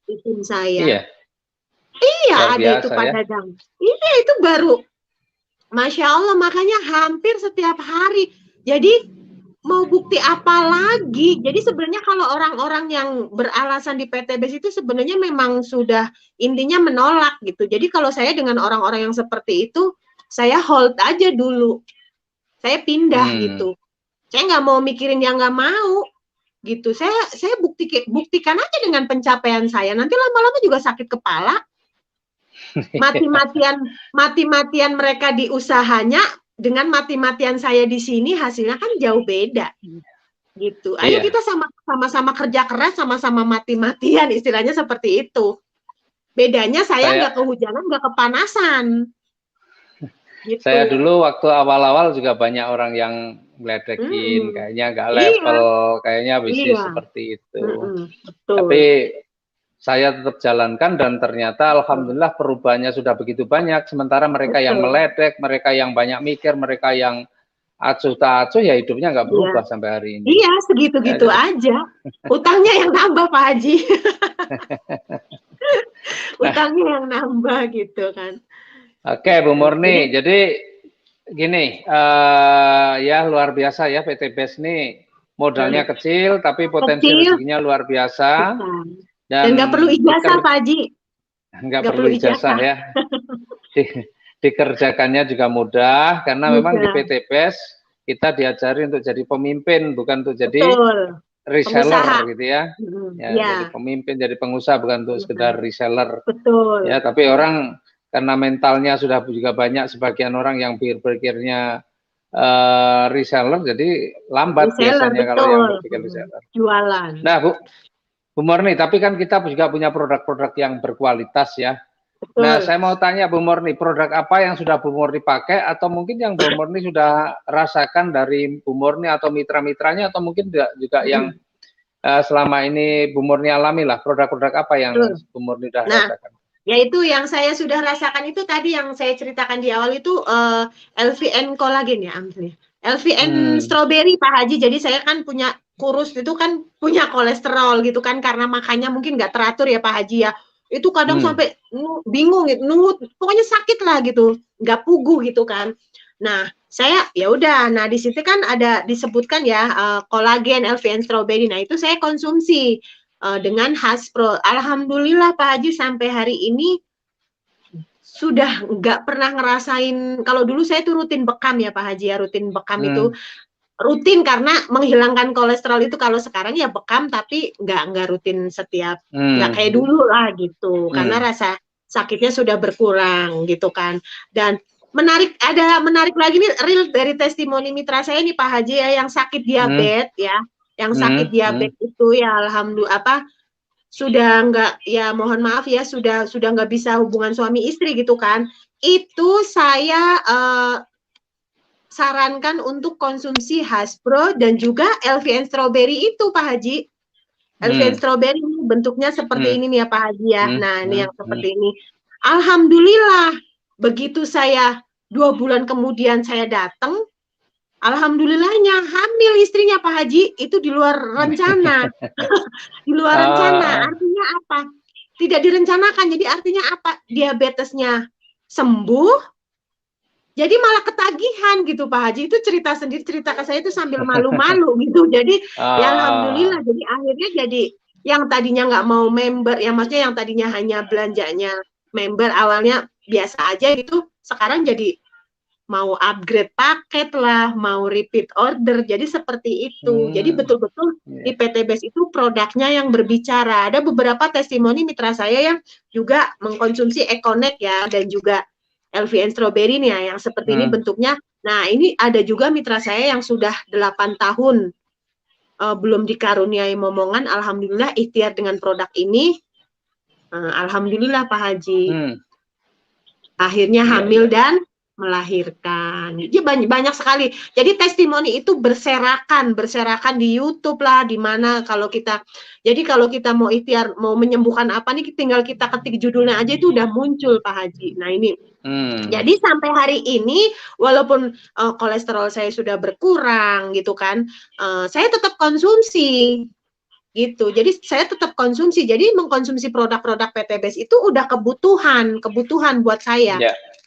Speaker 3: di tim saya. Iya ada itu Pak Dadang. Iya itu baru. Masya Allah, makanya hampir setiap hari. Jadi mau bukti apa lagi? Jadi sebenarnya kalau orang-orang yang beralasan di PT BES itu sebenarnya memang sudah intinya menolak gitu. Jadi kalau saya dengan orang-orang yang seperti itu, saya hold aja dulu. Saya pindah gitu. Saya nggak mau mikirin yang nggak mau gitu. Saya buktikan aja dengan pencapaian saya. Nanti lama-lama juga sakit kepala. Mati-matian mereka di usahanya dengan mati-matian saya di sini hasilnya kan jauh beda gitu. Ayo kita sama-sama kerja keras, sama-sama mati-matian, istilahnya seperti itu. Bedanya saya nggak kehujanan, nggak kepanasan. Gitu.
Speaker 2: Saya dulu waktu awal-awal juga banyak orang yang ngeledekin, kayaknya nggak level, kayaknya bisnis seperti itu.
Speaker 3: Betul.
Speaker 2: Tapi saya tetap jalankan dan ternyata alhamdulillah perubahannya sudah begitu banyak. Sementara mereka yang meledek, mereka yang banyak mikir, mereka yang acuh tak acuh, ya hidupnya nggak berubah sampai hari ini.
Speaker 3: Iya, segitu-gitu aja. Utangnya yang nambah Pak Haji. Utangnya yang nambah gitu kan.
Speaker 2: Oke, Bu Murni. Jadi gini, ya luar biasa ya PT BES ini modalnya kecil, tapi potensi rezekinya luar biasa.
Speaker 3: Dan nggak perlu ijazah Pak Haji.
Speaker 2: Nggak perlu ijazah ya. Dikerjakannya juga mudah karena memang di PT BES kita diajari untuk jadi pemimpin, bukan untuk jadi reseller gitu ya. Jadi pemimpin, jadi pengusaha, bukan untuk sekedar reseller.
Speaker 3: Betul.
Speaker 2: Ya, tapi orang karena mentalnya sudah juga banyak sebagian orang yang berpikirnya reseller, jadi lambat biasanya kalau yang berpikir reseller.
Speaker 3: Jualan.
Speaker 2: Nah, Bu Murni, tapi kan kita juga punya produk-produk yang berkualitas ya.
Speaker 3: Betul.
Speaker 2: Nah, saya mau tanya Bu Murni, produk apa yang sudah Bu Murni pakai atau mungkin yang Bu Murni sudah rasakan dari Bu Murni atau mitra-mitranya atau mungkin juga yang selama ini Bu Murni alami lah, produk-produk apa yang Bu Murni sudah rasakan?
Speaker 3: Yaitu yang saya sudah rasakan itu tadi yang saya ceritakan di awal itu LVN Collagen ya, LVN Strawberry Pak Haji. Jadi saya kan punya kurus itu kan punya kolesterol gitu kan karena makannya mungkin nggak teratur ya Pak Haji ya. Itu kadang sampai bingung gitu, pokoknya sakit lah gitu, nggak puguh gitu kan. Nah, saya ya udah, nah di situ kan ada disebutkan ya kolagen LVN Strawberry. Nah, itu saya konsumsi dengan Haspro. Alhamdulillah Pak Haji sampai hari ini sudah nggak pernah ngerasain. Kalau dulu saya tuh rutin bekam ya Pak Haji ya, rutin bekam itu rutin karena menghilangkan kolesterol itu. Kalau sekarang ya bekam tapi nggak rutin setiap, nggak kayak dulu lah gitu, karena rasa sakitnya sudah berkurang gitu kan. Dan menarik lagi nih real dari testimoni mitra saya nih Pak Haji ya, yang sakit diabetes ya, yang sakit diabetes itu ya alhamdulillah sudah nggak, ya mohon maaf ya, sudah nggak bisa hubungan suami istri gitu kan. Itu saya sarankan untuk konsumsi Haspro dan juga LVN Strawberry itu Pak Haji. LVN Strawberry bentuknya seperti ini nih ya Pak Haji ya. Nah ini yang seperti ini. Alhamdulillah begitu saya 2 bulan kemudian saya datang, alhamdulillahnya hamil istrinya Pak Haji, itu di luar rencana. Di luar rencana, artinya apa? Tidak direncanakan, jadi artinya apa? Diabetesnya sembuh, jadi malah ketagihan gitu Pak Haji. Itu cerita ke saya itu sambil malu-malu gitu. Jadi ya alhamdulillah, jadi akhirnya jadi yang tadinya nggak mau member, yang maksudnya yang tadinya hanya belanjanya member, awalnya biasa aja gitu, sekarang jadi mau upgrade paket lah, mau repeat order. Jadi seperti itu. Jadi betul-betul di PT Base itu produknya yang berbicara. Ada beberapa testimoni mitra saya yang juga mengkonsumsi Econet ya, dan juga LVN Strawberry nih ya, yang seperti ini bentuknya. Nah, ini ada juga mitra saya yang sudah 8 tahun belum dikaruniai momongan. Alhamdulillah ikhtiar dengan produk ini. Alhamdulillah Pak Haji. Akhirnya hamil dan melahirkan. Jadi banyak sekali. Jadi testimoni itu berserakan di YouTube lah, di mana kalau kita mau ikhtiar, mau menyembuhkan apa nih, tinggal kita ketik judulnya aja itu udah muncul Pak Haji. Nah ini. Jadi sampai hari ini walaupun kolesterol saya sudah berkurang gitu kan, saya tetap konsumsi. Gitu. Jadi saya tetap konsumsi. Jadi mengkonsumsi produk-produk PT Base itu udah kebutuhan buat saya.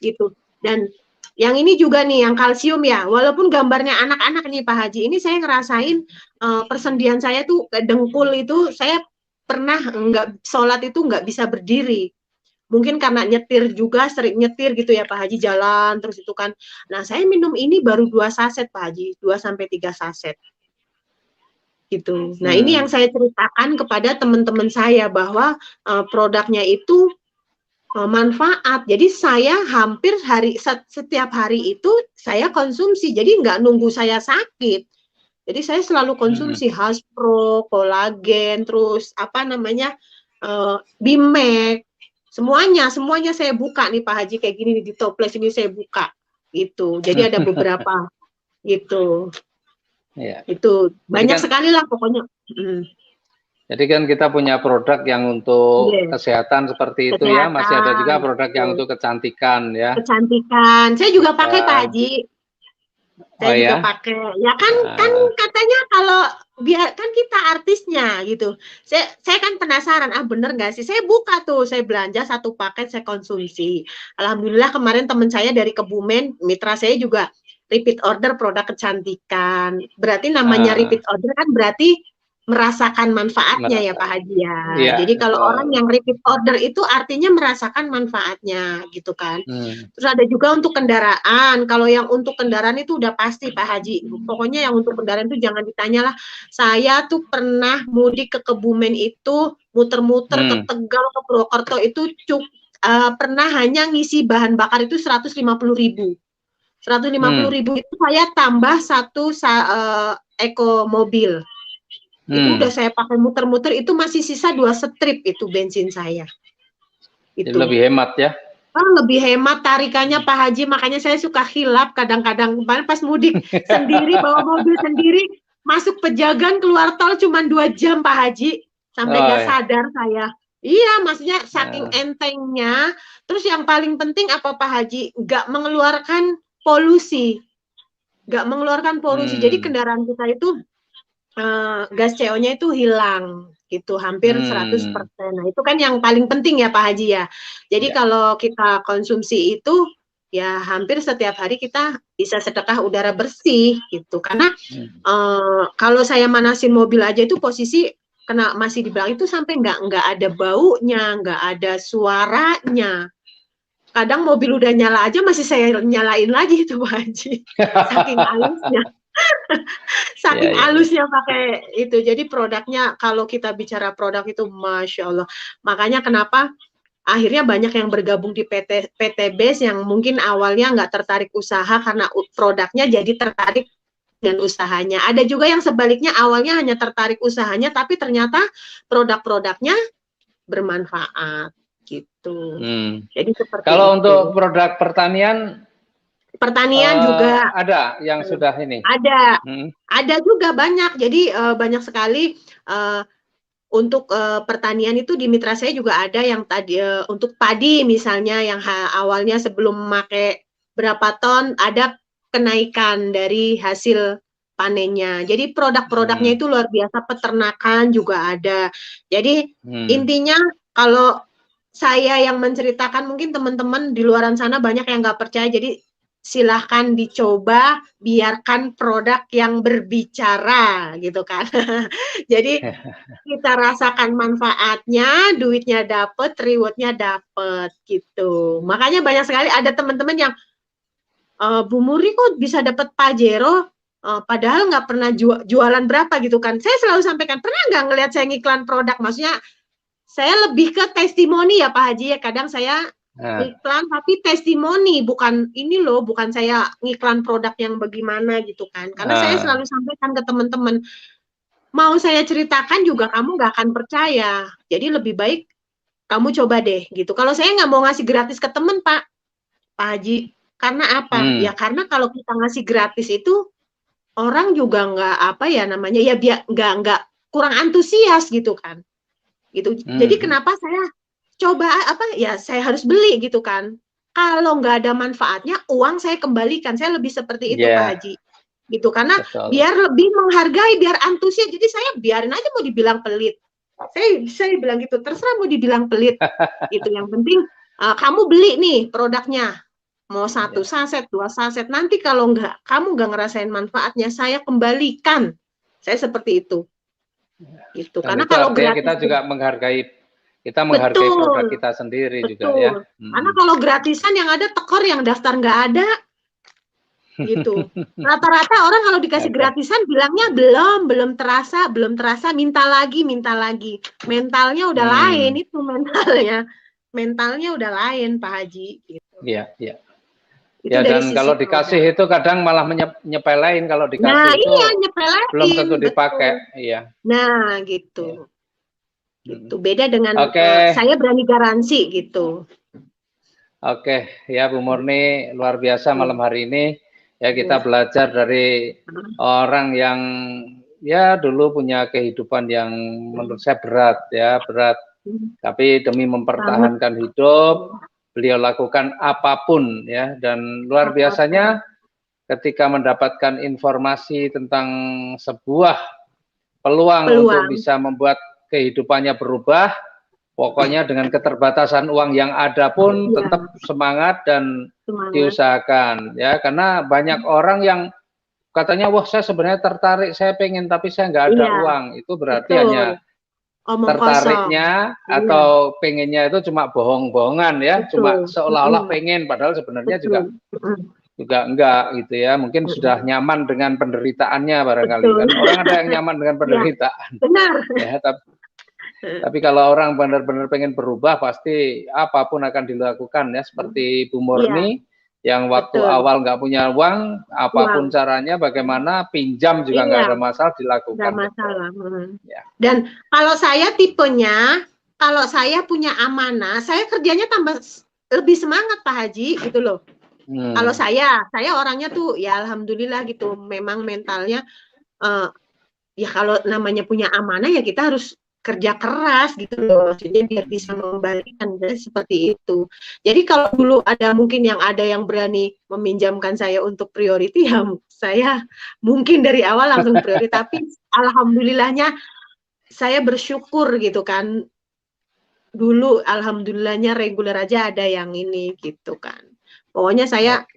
Speaker 3: Gitu. Dan yang ini juga nih, yang kalsium ya, walaupun gambarnya anak-anak nih Pak Haji, ini saya ngerasain persendian saya tuh dengkul itu, saya pernah sholat itu nggak bisa berdiri. Mungkin karena nyetir juga, sering nyetir gitu ya Pak Haji, jalan terus itu kan. Nah saya minum ini baru 2 saset Pak Haji, 2-3 saset. Gitu. Nah ini yang saya ceritakan kepada teman-teman saya, bahwa produknya itu manfaat. Jadi saya hampir setiap hari itu saya konsumsi. Jadi nggak nunggu saya sakit. Jadi saya selalu konsumsi Haspro, kolagen, terus Bimek, semuanya saya buka nih Pak Haji, kayak gini nih, di toples ini saya buka. Gitu. Jadi ada beberapa gitu. Ya. Itu banyak sekali lah pokoknya.
Speaker 2: Jadi kan kita punya produk yang untuk kesehatan seperti itu ya, masih ada juga produk yang untuk kecantikan ya. Kecantikan,
Speaker 3: saya juga pakai Pak Haji. Saya juga pakai. Ya kan katanya kalau kan kita artisnya gitu. Saya kan penasaran, bener nggak sih? Saya buka tuh, saya belanja 1 paket, saya konsumsi. Alhamdulillah kemarin teman saya dari Kebumen, mitra saya juga repeat order produk kecantikan. Berarti namanya repeat order kan berarti merasakan manfaatnya ya Pak Haji ya. Jadi kalau orang yang repeat order itu artinya merasakan manfaatnya gitu kan. Terus ada juga untuk kendaraan. Kalau yang untuk kendaraan itu udah pasti Pak Haji. Pokoknya yang untuk kendaraan itu jangan ditanya lah. Saya tuh pernah mudik ke Kebumen itu, muter-muter ke Tegal, ke Purwokerto itu pernah hanya ngisi bahan bakar itu 150.000. 150.000 itu saya tambah 1 Eco mobil. Itu udah saya pakai muter-muter, itu masih sisa 2 strip itu bensin saya. Itu.
Speaker 2: Jadi lebih hemat ya?
Speaker 3: Lebih hemat tarikannya Pak Haji, makanya saya suka khilaf kadang-kadang. Pas mudik sendiri, bawa mobil sendiri, masuk Pejagan, keluar tol cuma 2 jam Pak Haji, sampai nggak sadar saya. Iya, maksudnya saking entengnya. Terus yang paling penting apa Pak Haji? Nggak mengeluarkan polusi. Jadi kendaraan kita itu gas CO-nya itu hilang gitu, hampir 100%. Nah, itu kan yang paling penting ya Pak Haji ya. Jadi kalau kita konsumsi itu ya hampir setiap hari kita bisa sedekah udara bersih gitu. Karena kalau saya manasin mobil aja itu posisi masih di belakang itu sampai nggak ada baunya, nggak ada suaranya. Kadang mobil udah nyala aja masih saya nyalain lagi itu Pak Haji. Saking halusnya. Saking halusnya pakai itu. Jadi produknya, kalau kita bicara produk itu Masya Allah. Makanya kenapa akhirnya banyak yang bergabung di PT Base yang mungkin awalnya nggak tertarik usaha karena produknya, jadi tertarik dengan usahanya. Ada juga yang sebaliknya, awalnya hanya tertarik usahanya tapi ternyata produk-produknya bermanfaat gitu. Jadi seperti
Speaker 2: kalau itu. Untuk produk pertanian
Speaker 3: juga
Speaker 2: ada yang sudah ini.
Speaker 3: Ada juga banyak. Jadi banyak sekali untuk pertanian itu di mitra saya juga ada yang tadi untuk padi misalnya, yang awalnya sebelum memakai berapa ton ada kenaikan dari hasil panennya. Jadi produk-produknya itu luar biasa. Peternakan juga ada. Jadi intinya kalau saya yang menceritakan, mungkin teman-teman di luaran sana banyak yang nggak percaya. Jadi silahkan dicoba, biarkan produk yang berbicara gitu kan. Jadi kita rasakan manfaatnya, duitnya dapet, rewardnya dapet gitu. Makanya banyak sekali ada teman-teman yang Bu Murni kok bisa dapat Pajero, padahal nggak pernah jualan berapa gitu kan. Saya selalu sampaikan, pernah nggak ngelihat saya ngiklan produk? Maksudnya saya lebih ke testimoni ya Pak Haji ya. Kadang saya iklan tapi testimoni, bukan ini loh, bukan saya ngiklan produk yang bagaimana gitu kan. Karena saya selalu sampaikan ke teman-teman, mau saya ceritakan juga kamu nggak akan percaya. Jadi lebih baik kamu coba deh gitu. Kalau saya nggak mau ngasih gratis ke temen Pak Haji. Karena apa? Ya karena kalau kita ngasih gratis itu orang juga nggak apa ya namanya ya biar nggak kurang antusias gitu kan. Gitu. Jadi kenapa saya coba apa ya saya harus beli gitu kan. Kalau nggak ada manfaatnya, uang saya kembalikan. Saya lebih seperti itu Pak Haji. Gitu karena biar lebih menghargai, biar antusias. Jadi saya biarin aja mau dibilang pelit. Saya bilang gitu, terserah mau dibilang pelit. Gitu yang penting kamu beli nih produknya. Mau 1 saset, 2 saset. Nanti kalau kamu nggak ngerasain manfaatnya, saya kembalikan. Saya seperti itu. Gitu.
Speaker 2: Dan
Speaker 3: karena
Speaker 2: itu
Speaker 3: kalau
Speaker 2: artinya
Speaker 3: gratis
Speaker 2: kita juga menghargai produk kita sendiri juga ya.
Speaker 3: Karena kalau gratisan yang ada tekor, yang daftar nggak ada. Gitu. Rata-rata orang kalau dikasih gratisan bilangnya belum terasa, minta lagi. Mentalnya udah lain itu mentalnya udah lain Pak Haji. Gitu.
Speaker 2: Iya, iya. Ya dan kalau dikasih itu kadang malah nyepelein, kalau dikasih itu
Speaker 3: nyepelein,
Speaker 2: belum tentu dipakai. Iya.
Speaker 3: Nah gitu. Gitu. Beda dengan saya berani garansi gitu.
Speaker 2: Oke, ya Bu Murni luar biasa malam hari ini. Ya kita belajar dari orang yang ya dulu punya kehidupan yang menurut saya berat. Tapi demi mempertahankan hidup, beliau lakukan apapun ya. Dan luar biasanya ketika mendapatkan informasi tentang sebuah peluang untuk bisa membuat kehidupannya berubah, pokoknya dengan keterbatasan uang yang ada pun tetap semangat dan diusahakan ya, karena banyak orang yang katanya wah saya sebenarnya tertarik, saya pengen tapi saya nggak ada uang. Itu berarti hanya tertariknya atau pengennya itu cuma bohong-bohongan ya, cuma seolah-olah pengen padahal sebenarnya juga enggak gitu ya. Mungkin sudah nyaman dengan penderitaannya barangkali kan. Orang ada yang nyaman dengan penderitaan.
Speaker 3: Benar.
Speaker 2: Ya, tapi kalau orang benar-benar pengen berubah, pasti apapun akan dilakukan ya. Seperti Bu Murni yang waktu awal nggak punya uang, apapun caranya, bagaimana pinjam juga nggak ada masalah dilakukan.
Speaker 3: Nggak masalah. Dan kalau saya tipenya, kalau saya punya amanah, saya kerjanya tambah lebih semangat Pak Haji gitu loh. Kalau saya orangnya tuh ya alhamdulillah gitu, memang mentalnya ya kalau namanya punya amanah ya kita harus kerja keras gitu loh, maksudnya biar bisa mengembalikan seperti itu. Jadi kalau dulu mungkin ada yang berani meminjamkan saya untuk priority, ya saya mungkin dari awal langsung priority. Tapi alhamdulillahnya saya bersyukur gitu kan, dulu alhamdulillahnya reguler aja ada yang ini gitu kan. Pokoknya saya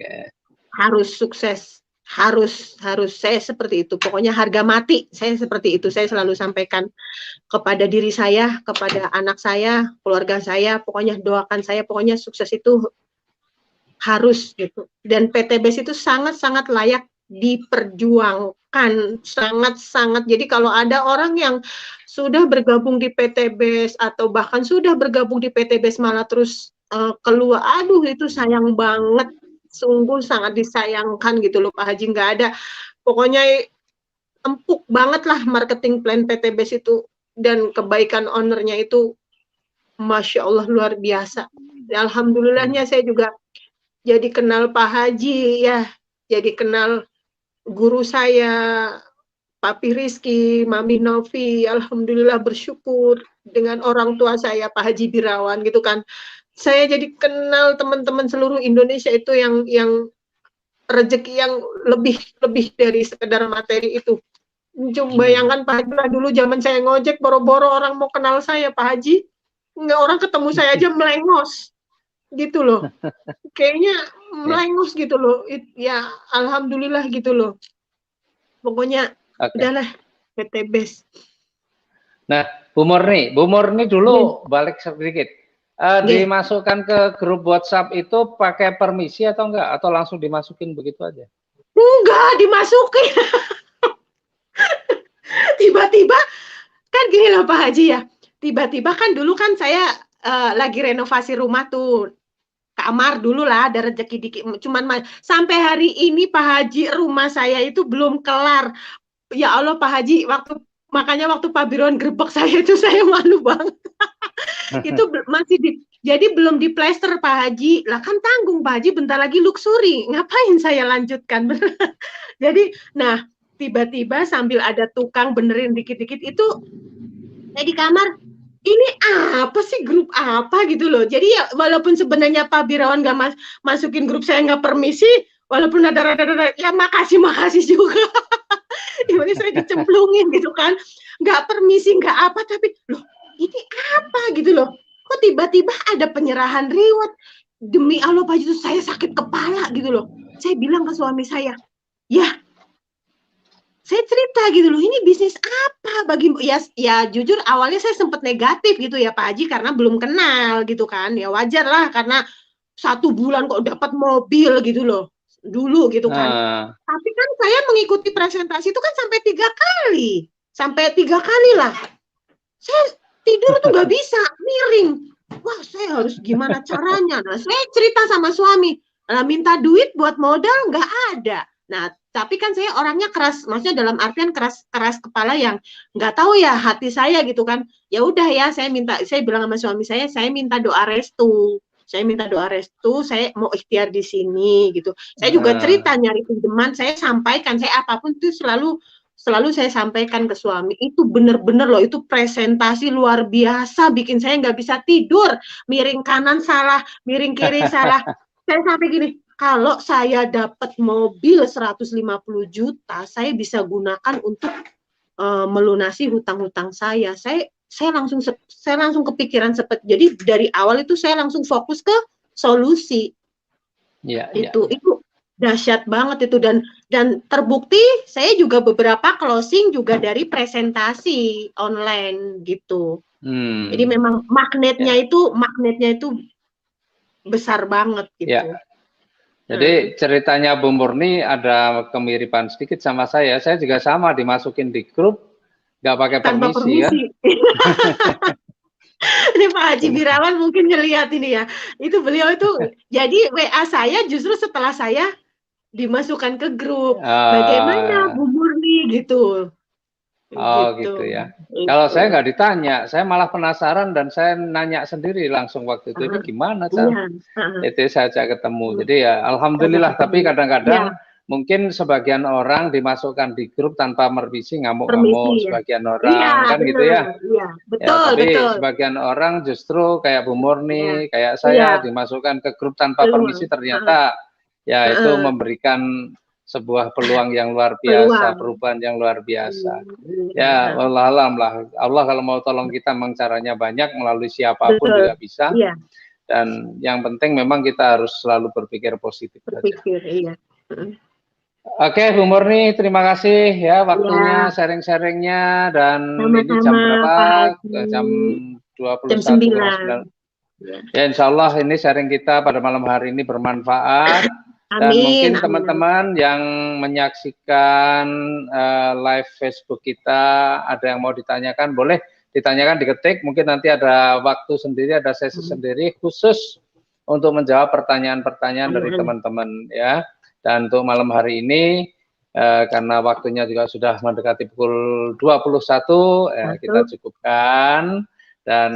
Speaker 3: harus sukses. Harus saya seperti itu. Pokoknya harga mati saya seperti itu. Saya selalu sampaikan kepada diri saya, kepada anak saya, keluarga saya, pokoknya doakan saya, pokoknya sukses itu harus gitu. Dan PTBS itu sangat-sangat layak diperjuangkan, sangat-sangat. Jadi kalau ada orang yang sudah bergabung di PTBS atau bahkan sudah bergabung di PTBS malah terus keluar, aduh itu sayang banget. Sungguh sangat disayangkan gitu loh Pak Haji, nggak ada. Pokoknya empuk banget lah marketing plan PTBS itu, dan kebaikan ownernya itu Masya Allah luar biasa. Alhamdulillahnya saya juga jadi kenal Pak Haji ya, jadi kenal guru saya Papi Rizky, Mami Novi. Alhamdulillah bersyukur dengan orang tua saya Pak Haji Birawan gitu kan. Saya jadi kenal teman-teman seluruh Indonesia itu yang rezeki yang lebih dari sekedar materi itu. Coba bayangkan Pak Haji, dulu zaman saya ngojek boro-boro orang mau kenal saya Pak Haji, nggak, orang ketemu saya aja melengos gitu loh. Kayaknya melengos gitu loh. Ya alhamdulillah gitu loh. Pokoknya udahlah PTBS.
Speaker 2: Nah, Bu Murni dulu balik sedikit. dimasukkan ke grup WhatsApp itu pakai permisi atau enggak? Atau langsung dimasukin begitu aja?
Speaker 3: Enggak, dimasukin. Tiba-tiba, kan gini loh Pak Haji ya, tiba-tiba kan dulu kan saya lagi renovasi rumah tuh, kamar dulu lah, ada rezeki dikit, cuman sampai hari ini Pak Haji rumah saya itu belum kelar. Ya Allah Pak Haji, makanya waktu Pak Biron gerbek saya itu saya malu banget. Itu masih jadi belum diplester Pak Haji. Lah kan tanggung Pak Haji, bentar lagi luxury. Ngapain saya lanjutkan? Jadi, nah tiba-tiba sambil ada tukang benerin dikit-dikit itu saya di kamar, ini apa sih, grup apa gitu loh. Jadi ya walaupun sebenarnya Pak Birawan nggak masukin grup saya, nggak permisi, walaupun ada ya makasih juga. Ini saya dicemplungin gitu kan, nggak permisi nggak apa, tapi loh ini apa gitu loh, kok tiba-tiba ada penyerahan reward. Demi Allah Pak Haji, itu saya sakit kepala gitu loh. Saya bilang ke suami saya, ya saya cerita gitu loh, ini bisnis apa bagi ya jujur awalnya saya sempat negatif gitu ya Pak Haji, karena belum kenal gitu kan, ya wajar lah karena 1 bulan kok dapat mobil gitu loh dulu gitu kan. Tapi kan saya mengikuti presentasi itu kan sampai tiga kali lah saya tidur tuh nggak bisa, miring. Wah saya harus gimana caranya? Nah saya cerita sama suami, minta duit buat modal nggak ada. Nah tapi kan saya orangnya keras, maksudnya dalam artian keras kepala, yang nggak tahu ya hati saya gitu kan. Ya udah ya, saya bilang sama suami saya minta doa restu. Saya minta doa restu, saya mau ikhtiar di sini gitu. Saya juga cerita nyari pinjaman, saya sampaikan, saya apapun itu selalu saya sampaikan ke suami. Itu bener-bener loh, itu presentasi luar biasa, bikin saya nggak bisa tidur, miring kanan salah, miring kiri salah. Saya sampai gini, kalau saya dapat mobil 150 juta, saya bisa gunakan untuk melunasi hutang-hutang saya. Saya langsung kepikiran seperti, jadi dari awal itu saya langsung fokus ke solusi. Itu dahsyat banget itu, dan terbukti saya juga beberapa closing juga dari presentasi online gitu. Jadi memang magnetnya itu besar banget gitu.
Speaker 2: Jadi ceritanya Bu Murni ada kemiripan sedikit sama saya. Saya juga sama, dimasukin di grup, nggak pakai permisi ya.
Speaker 3: Ini Pak Haji Birawan mungkin ngelihat ini ya. Itu beliau itu, jadi WA saya justru setelah saya dimasukkan ke grup. Bagaimana Bu Murni gitu.
Speaker 2: Gitu ya. Kalau saya nggak ditanya, saya malah penasaran dan saya nanya sendiri langsung waktu itu, ini gimana cara? Itu saya ajak ketemu. Jadi ya alhamdulillah, tapi kadang-kadang mungkin sebagian orang dimasukkan di grup tanpa permisi, ngamuk-ngamuk sebagian orang, kan gitu ya. Tapi sebagian orang justru kayak Bu Murni, kayak saya dimasukkan ke grup tanpa permisi, ternyata ya itu memberikan sebuah peluang yang luar biasa, perubahan yang luar biasa. Ya, Allah kalau mau tolong kita memang caranya banyak, melalui siapapun juga bisa. Dan yang penting memang kita harus selalu berpikir positif saja. Oke, Bu Murni, terima kasih ya waktunya, sharing-sharingnya, dan ini jam berapa? Jam 21:09. Ya, insya Allah ini sharing kita pada malam hari ini bermanfaat. Dan mungkin teman-teman yang menyaksikan live Facebook kita, ada yang mau ditanyakan, boleh ditanyakan, diketik. Mungkin nanti ada waktu sendiri, ada sesi sendiri khusus untuk menjawab pertanyaan-pertanyaan dari teman-teman ya. Dan untuk malam hari ini, karena waktunya juga sudah mendekati pukul 21, kita cukupkan. Dan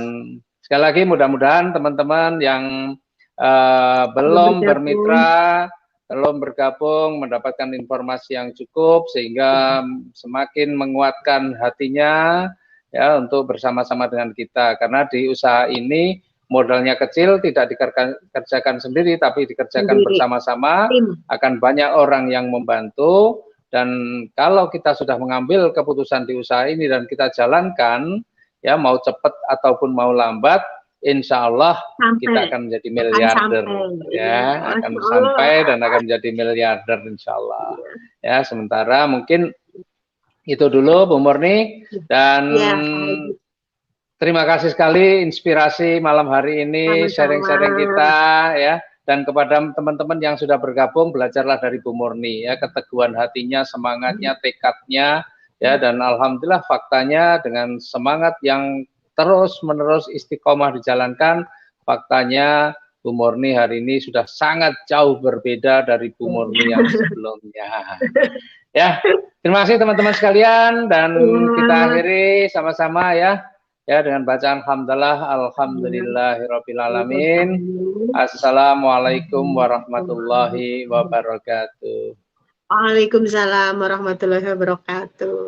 Speaker 2: sekali lagi mudah-mudahan teman-teman yang belum bermitra, belum bergabung, mendapatkan informasi yang cukup sehingga semakin menguatkan hatinya ya untuk bersama-sama dengan kita, karena di usaha ini modalnya kecil, tidak dikerjakan sendiri tapi dikerjakan bersama-sama, akan banyak orang yang membantu. Dan kalau kita sudah mengambil keputusan di usaha ini dan kita jalankan ya, mau cepat ataupun mau lambat, insya Allah kita akan menjadi miliarder ya, akan sampai dan akan menjadi miliarder insya Allah ya. Sementara mungkin itu dulu Bu Murni, dan Terima kasih sekali inspirasi malam hari ini, sharing-sharing kita ya. Dan kepada teman-teman yang sudah bergabung, belajarlah dari Bu Murni ya, keteguhan hatinya, semangatnya, tekadnya ya, dan alhamdulillah faktanya dengan semangat yang terus-menerus istiqomah dijalankan, faktanya Bu Murni hari ini sudah sangat jauh berbeda dari Bu Murni yang sebelumnya. Ya, terima kasih teman-teman sekalian, dan kita akhiri sama-sama ya. Ya, dengan bacaan hamdalah alhamdulillahirabbil alamin. Assalamualaikum warahmatullahi wabarakatuh.
Speaker 3: Waalaikumsalam warahmatullahi wabarakatuh.